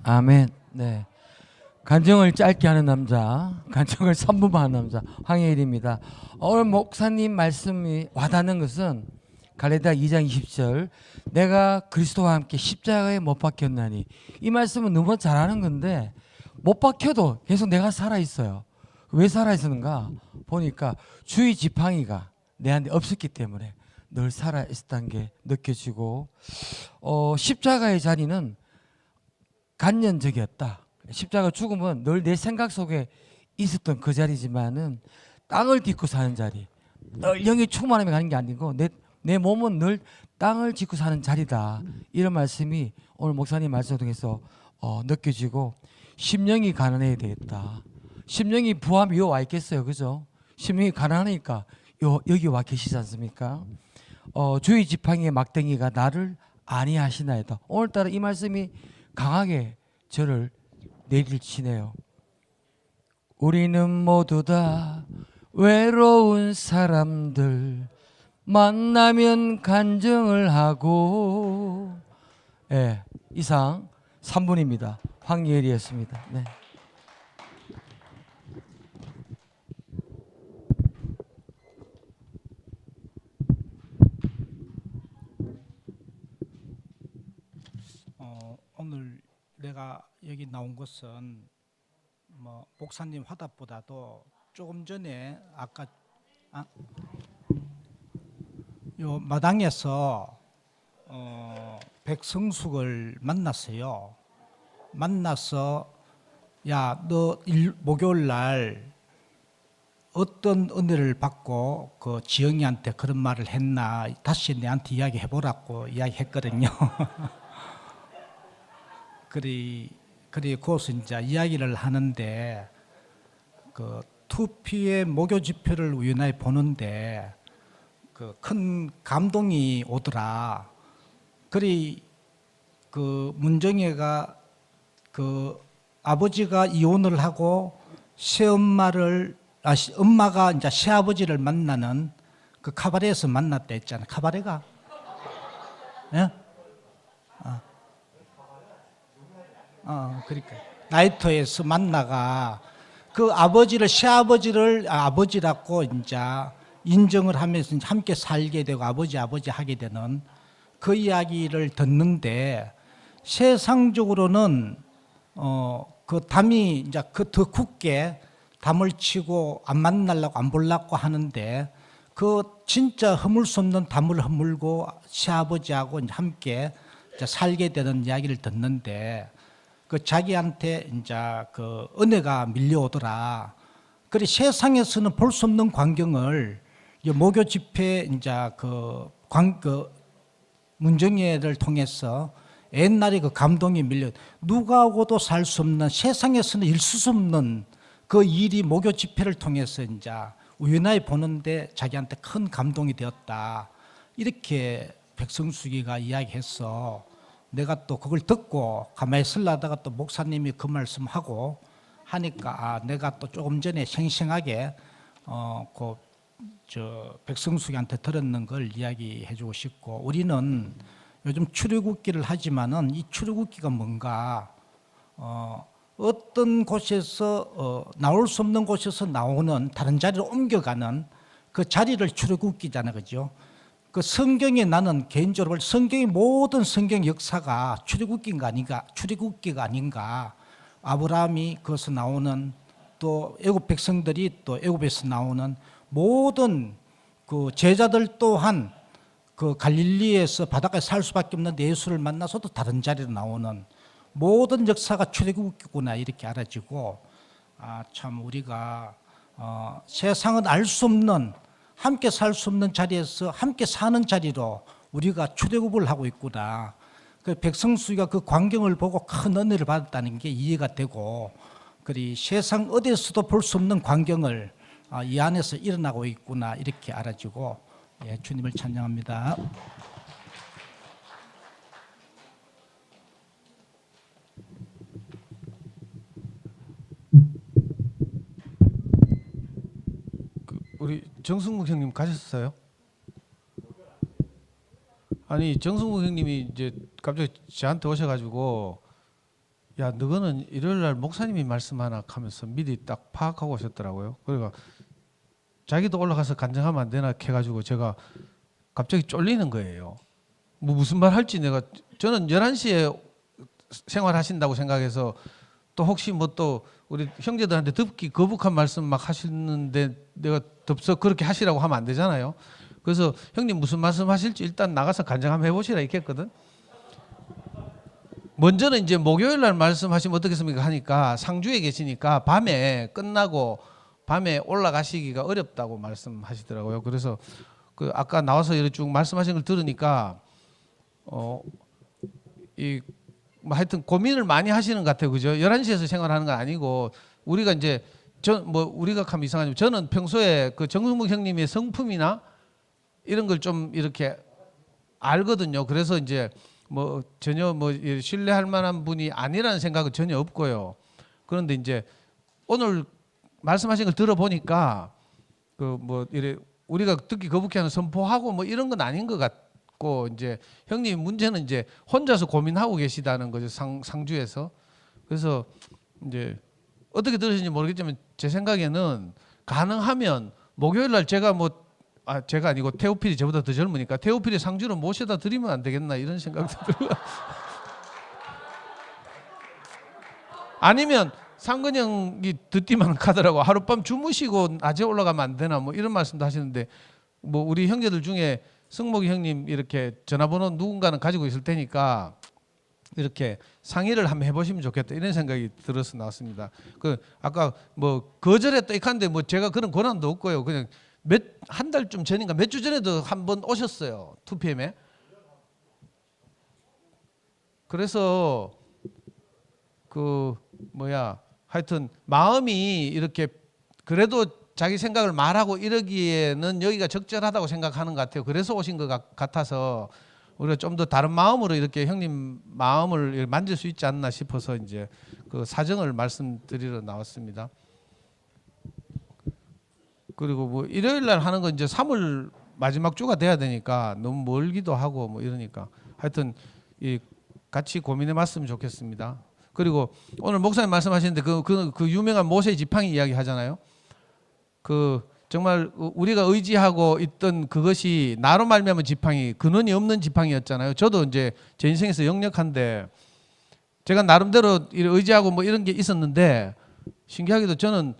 아멘. 네. 간증을 짧게 하는 남자, 간증을 3분만 하는 남자 황혜일입니다. 오늘 목사님 말씀이 와닿는 것은 갈라디아 2장 20절 내가 그리스도와 함께 십자가에 못 박혔나니 이 말씀은 너무 잘하는 건데 못 박혀도 계속 내가 살아있어요. 왜 살아있었는가 보니까 주의 지팡이가 내한테 없었기 때문에 늘 살아있었다는 게 느껴지고 십자가의 자리는 간연적이었다. 십자가 죽음은 늘 내 생각 속에 있었던 그 자리지만은 땅을 딛고 사는 자리, 늘 영이 충만함에 가는 게 아니고 내 몸은 늘 땅을 짚고 사는 자리다. 이런 말씀이 오늘 목사님 말씀 통해서 느껴지고 심령이 가난해야 되겠다. 심령이 부함이 요 와 있겠어요, 그죠? 심령이 가난하니까 여기 와 계시지 않습니까? 주의 지팡이의 막댕이가 나를 아니하시나이다. 오늘따라 이 말씀이 강하게 저를 내리치네요. 우리는 모두 다 외로운 사람들 만나면 간증을 하고 이상 3분입니다. 황예리였습니다. 네. 오늘 내가 여기 나온 것은 뭐 목사님 화답보다도 조금 전에 아까 요 마당에서 백성숙을 만났어요. 만나서 야, 너 목요일 날 어떤 은혜를 받고 그 지영이한테 그런 말을 했나 다시 내한테 이야기해 보라고 이야기했거든요. 그리 거기서 이제 이야기를 하는데 그 2P의 목요 집회를 우연히 보는데 그 큰 감동이 오더라. 그리 그 문정혜가 그 아버지가 이혼을 하고 엄마가 이제 새아버지를 만나는 그 카바레에서 만났다 했잖아. 카바레가? 예? 그러니까 나이터에서 만나가 그 아버지를 새아버지를 아버지라고 이제 인정을 하면서 이제 함께 살게 되고 아버지 하게 되는 그 이야기를 듣는데 세상적으로는 그 담이 이제 그 더 굳게 담을 치고 안 만나려고 안 보려고 하는데 그 진짜 허물 수 없는 담을 허물고 새아버지하고 이제 함께 이제 살게 되는 이야기를 듣는데 그 자기한테 이제 그 은혜가 밀려오더라. 그래 세상에서는 볼 수 없는 광경을 목요 집회 이제 그 문정예를 통해서 옛날에 그 감동이 밀려 누구하고도 살 수 없는 세상에서는 있을 수 없는 그 일이 목요 집회를 통해서 이제 우연히 보는데 자기한테 큰 감동이 되었다. 이렇게 백성수기가 이야기했어. 내가 또 그걸 듣고 가만히 있으려다가 또 목사님이 그 말씀하고 하니까 내가 또 조금 전에 생생하게 백성숙이한테 들었는 걸 이야기해주고 싶고 우리는 요즘 출애굽기를 하지만은 이 출애굽기가 뭔가 어떤 곳에서 나올 수 없는 곳에서 나오는 다른 자리로 옮겨가는 그 자리를 출애굽기잖아, 그죠? 그 성경에 나는 개인적으로 성경의 모든 성경 역사가 출애굽기가 아닌가. 아브라함이 거기서 나오는 또 애굽 백성들이 또 애굽에서 나오는 모든 그 제자들 또한 그 갈릴리에서 바닷가에 살 수밖에 없는 예수를 만나서도 다른 자리로 나오는 모든 역사가 출애굽이구나 이렇게 알아지고 참 우리가 세상은 알 수 없는 함께 살 수 없는 자리에서 함께 사는 자리로 우리가 출애굽을 하고 있구나. 그 백성수가 그 광경을 보고 큰 은혜를 받았다는 게 이해가 되고 그리 세상 어디에서도 볼 수 없는 광경을 이 안에서 일어나고 있구나 이렇게 알아지고 주님을 찬양합니다. 우리 정승국 형님 가셨어요? 아니 정승국 형님이 이제 갑자기 저한테 오셔가지고 야 너거는 일요일날 목사님이 말씀하나 하면서 미리 딱 파악하고 오셨더라고요. 그러니까 자기도 올라가서 간증하면 안 되나 해가지고 제가 갑자기 쫄리는 거예요. 뭐 무슨 말 할지 저는 11시에 생활하신다고 생각해서 또 혹시 뭐 또 우리 형제들한테 듣기 거북한 말씀 막 하시는데 내가 덥석 그렇게 하시라고 하면 안 되잖아요. 그래서 형님 무슨 말씀 하실지 일단 나가서 간증 한번 해보시라 이렇게 했거든. 먼저는 이제 목요일 날 말씀하시면 어떻겠습니까 하니까 상주에 계시니까 밤에 끝나고 밤에 올라가시기가 어렵다고 말씀하시더라고요. 그래서 그 아까 나와서 이렇게 쭉 말씀하신 걸 들으니까 뭐 하여튼 고민을 많이 하시는 것 같아요. 그죠? 11시에서 생활하는 건 아니고 우리가 이제 우리가 하면 이상하지만 저는 평소에 그 정승묵 형님의 성품이나 이런 걸 좀 이렇게 알거든요. 그래서 이제 뭐 전혀 뭐 신뢰할 만한 분이 아니라는 생각은 전혀 없고요. 그런데 이제 오늘 말씀하신 걸 들어보니까 그 뭐 이래 우리가 듣기 거북해하는 선포하고 뭐 이런 건 아닌 것 같고 이제 형님 문제는 이제 혼자서 고민하고 계시다는 거죠. 상주에서. 그래서 이제 어떻게 들으신지 모르겠지만 제 생각에는 가능하면 목요일 날 제가 제가 아니고 태오필이 저보다 더 젊으니까 태오필이 상주로 모셔다 드리면 안 되겠나 이런 생각도 들어요. 아니면 상근형이 듣기만 하더라고. 하룻밤 주무시고 낮에 올라가면 안 되나 뭐 이런 말씀도 하시는데 뭐 우리 형제들 중에 승목이 형님 이렇게 전화번호 누군가는 가지고 있을 테니까 이렇게 상의를 한번 해보시면 좋겠다 이런 생각이 들어서 나왔습니다. 그 아까 뭐 거절했다 이칸데 뭐 제가 그런 권한도 없고요. 그냥 한 달쯤 전인가 몇 주 전에도 한 번 오셨어요. 2PM에. 그래서 하여튼 마음이 이렇게 그래도 자기 생각을 말하고 이러기에는 여기가 적절하다고 생각하는 것 같아요. 그래서 오신 것 같아서 우리가 좀 더 다른 마음으로 이렇게 형님 마음을 만질 수 있지 않나 싶어서 이제 그 사정을 말씀드리러 나왔습니다. 그리고 뭐 일요일 날 하는 건 이제 3월 마지막 주가 돼야 되니까 너무 멀기도 하고 뭐 이러니까 하여튼 같이 고민해 봤으면 좋겠습니다. 그리고 오늘 목사님 말씀하시는데 그 유명한 모세 지팡이 이야기 하잖아요. 그 정말 우리가 의지하고 있던 그것이 나로 말미암은 지팡이, 근원이 없는 지팡이였잖아요. 저도 이제 제 인생에서 역력한데 제가 나름대로 의지하고 뭐 이런 게 있었는데 신기하게도 저는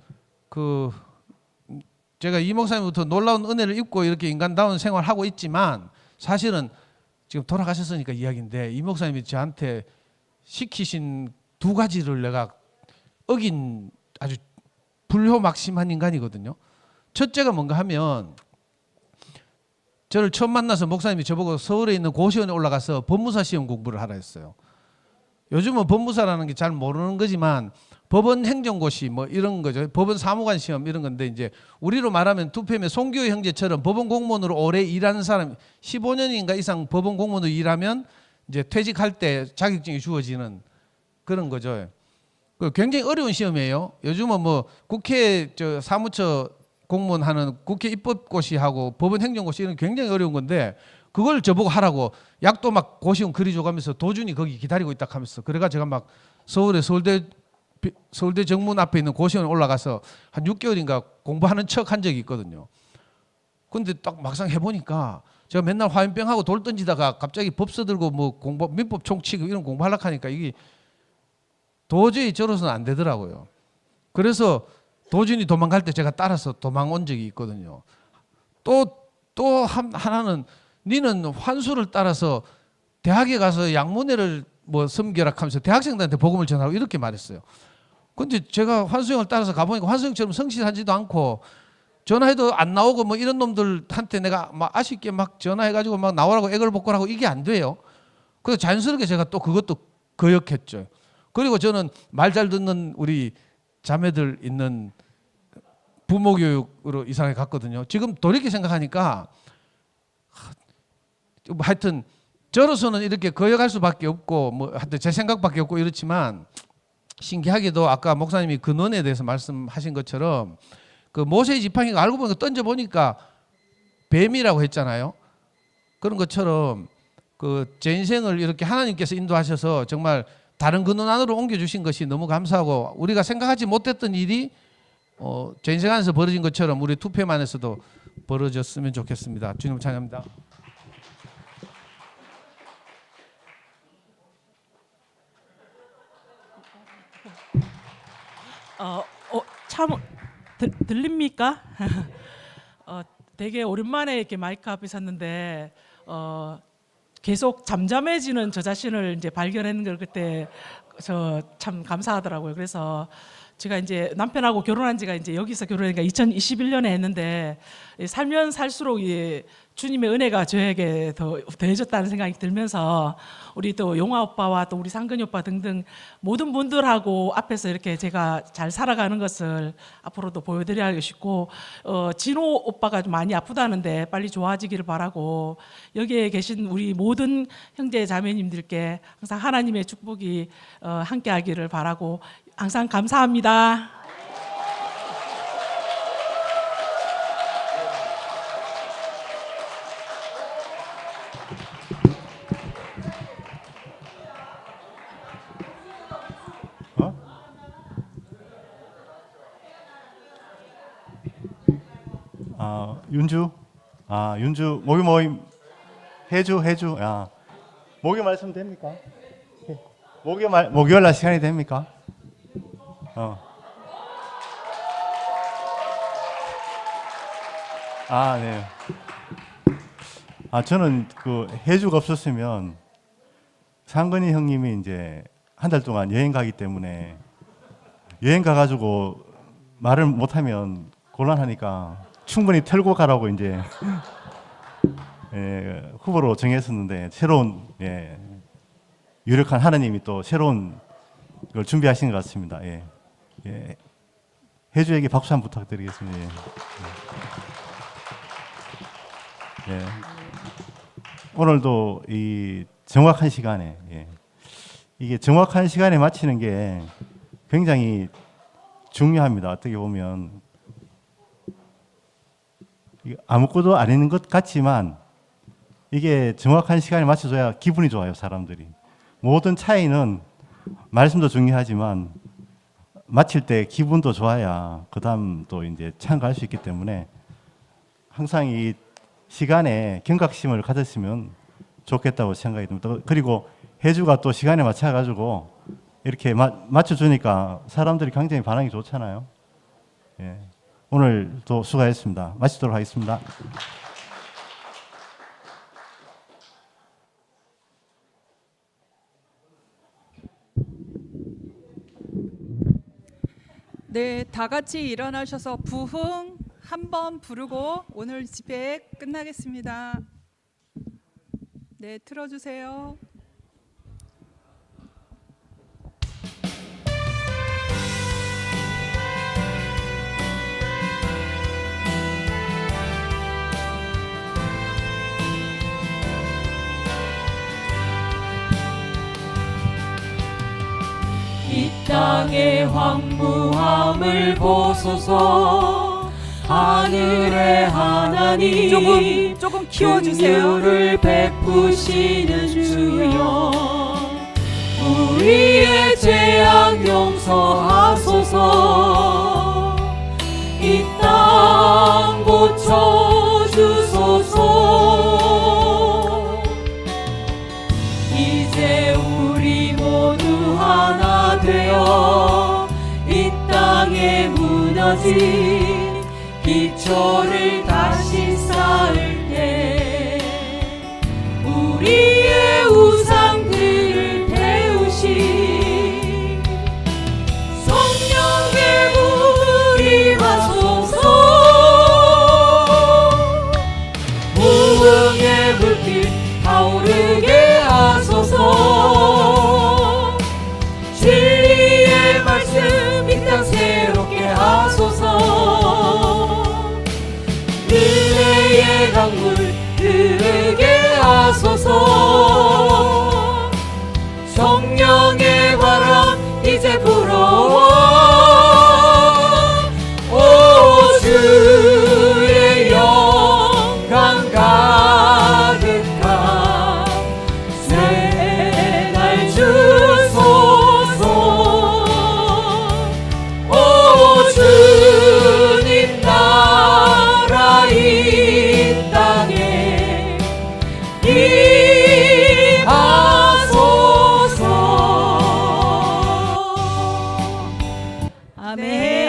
제가 이 목사님부터 놀라운 은혜를 입고 이렇게 인간다운 생활을 하고 있지만 사실은 지금 돌아가셨으니까 이야기인데 이 목사님이 저한테 시키신 2가지를 내가 어긴 아주 불효막심한 인간이거든요. 첫째가 뭔가 하면 저를 처음 만나서 목사님이 저보고 서울에 있는 고시원에 올라가서 법무사 시험 공부를 하라 했어요. 요즘은 법무사라는 게 잘 모르는 거지만 법원 행정고시 뭐 이런 거죠. 법원 사무관 시험 이런 건데 이제 우리로 말하면 2PM의 송교희 형제처럼 법원 공무원으로 오래 일하는 사람 15년인가 이상 법원 공무원으로 일하면 이제 퇴직할 때 자격증이 주어지는 그런 거죠. 굉장히 어려운 시험이에요. 요즘은 뭐 국회 사무처 공무원 하는 국회 입법고시하고 법원 행정고시 이런 굉장히 어려운 건데 그걸 저보고 하라고 약도 막 고시원 그리줘가면서 도준이 거기 기다리고 있다 하면서 그래가 제가 막 서울대 정문 앞에 있는 고시원에 올라가서 한 6개월인가 공부하는 척 한 적이 있거든요. 근데 딱 막상 해보니까 제가 맨날 화염병하고 돌 던지다가 갑자기 법서 들고 뭐 민법 총칙 이런 공부하려고 하니까 이게 도저히 저로서는 안 되더라고요. 그래서 도준이 도망갈 때 제가 따라서 도망 온 적이 있거든요. 또 하나는 니는 환수를 따라서 대학에 가서 양문회를 뭐 섬겨라 하면서 대학생들한테 복음을 전하고 이렇게 말했어요. 근데 제가 환수형을 따라서 가보니까 환수형처럼 성실하지도 않고 전화해도 안 나오고 뭐 이런 놈들한테 내가 막 아쉽게 막 전화해가지고 막 나오라고 애걸복걸하고 이게 안 돼요. 그래서 자연스럽게 제가 또 그것도 거역했죠. 그리고 저는 말 잘 듣는 우리 자매들 있는 부모 교육으로 이상하게 갔거든요. 지금 돌이켜 생각하니까 하여튼 저로서는 이렇게 거역할 수밖에 없고 뭐 하여튼 제 생각밖에 없고 이렇지만 신기하게도 아까 목사님이 근원에 대해서 말씀하신 것처럼 그 모세의 지팡이가 알고 보니까 던져보니까 뱀이라고 했잖아요. 그런 것처럼 그 제 인생을 이렇게 하나님께서 인도하셔서 정말 다른 근원 안으로 옮겨주신 것이 너무 감사하고 우리가 생각하지 못했던 일이 제 인생 안에서 벌어진 것처럼 우리 투팸 안에서도 벌어졌으면 좋겠습니다. 주님 찬양합니다. 참 들립니까? 되게 오랜만에 이렇게 마이크 앞에 섰는데 계속 잠잠해지는 저 자신을 이제 발견하는 걸 그때 저 참 감사하더라고요. 그래서 제가 이제 남편하고 결혼한 지가 이제 여기서 결혼하니까 2021년에 했는데 살면 살수록 이 주님의 은혜가 저에게 더 더해졌다는 생각이 들면서 우리 또 용화 오빠와 또 우리 상근이 오빠 등등 모든 분들하고 앞에서 이렇게 제가 잘 살아가는 것을 앞으로도 보여드려야 싶고 진호 오빠가 좀 많이 아프다는데 빨리 좋아지기를 바라고 여기에 계신 우리 모든 형제 자매님들께 항상 하나님의 축복이 함께하기를 바라고 항상 감사합니다. 윤주 목요 모임 해주. 목요 말씀 됩니까? 목요일 날 시간이 됩니까? 네. 저는 그 해주가 없었으면 상근이 형님이 이제 한 달 동안 여행 가기 때문에 여행 가가지고 말을 못하면 곤란하니까 충분히 털고 가라고 이제 후보로 정했었는데 새로운 유력한 하나님이 또 새로운 걸 준비하신 것 같습니다. 해주에게 박수 한번 부탁드리겠습니다. 오늘도 이 정확한 시간에 이게 정확한 시간에 마치는 게 굉장히 중요합니다. 어떻게 보면 아무것도 안 있는 것 같지만 이게 정확한 시간에 맞춰줘야 기분이 좋아요. 사람들이 모든 차이는 말씀도 중요하지만 마칠 때 기분도 좋아야 그 다음 또 이제 참가할 수 있기 때문에 항상 이 시간에 경각심을 가졌으면 좋겠다고 생각이 듭니다. 그리고 해주가 또 시간에 맞춰가지고 이렇게 맞춰주니까 사람들이 굉장히 반응이 좋잖아요. 오늘도 수고하셨습니다. 마치도록 하겠습니다. 네, 다 같이 일어나셔서 부흥 한번 부르고 오늘 집회 끝나겠습니다. 네, 틀어주세요. 이 땅의 황무함을 보소서. 하늘의 하나님 조금 키워주세요. 긍휼을 베푸시는 주여, 우리의 죄악 용서하소서. 이 땅 고쳐주소서. 이제 우리 모두 하나 되어 이 땅에 무너진 기초를 다시 쌓을 때 우리의 우상들을 오 주의 영광 가득한 새날 주소서. 오 주님 나라 이 땅에 임하소서. 아멘.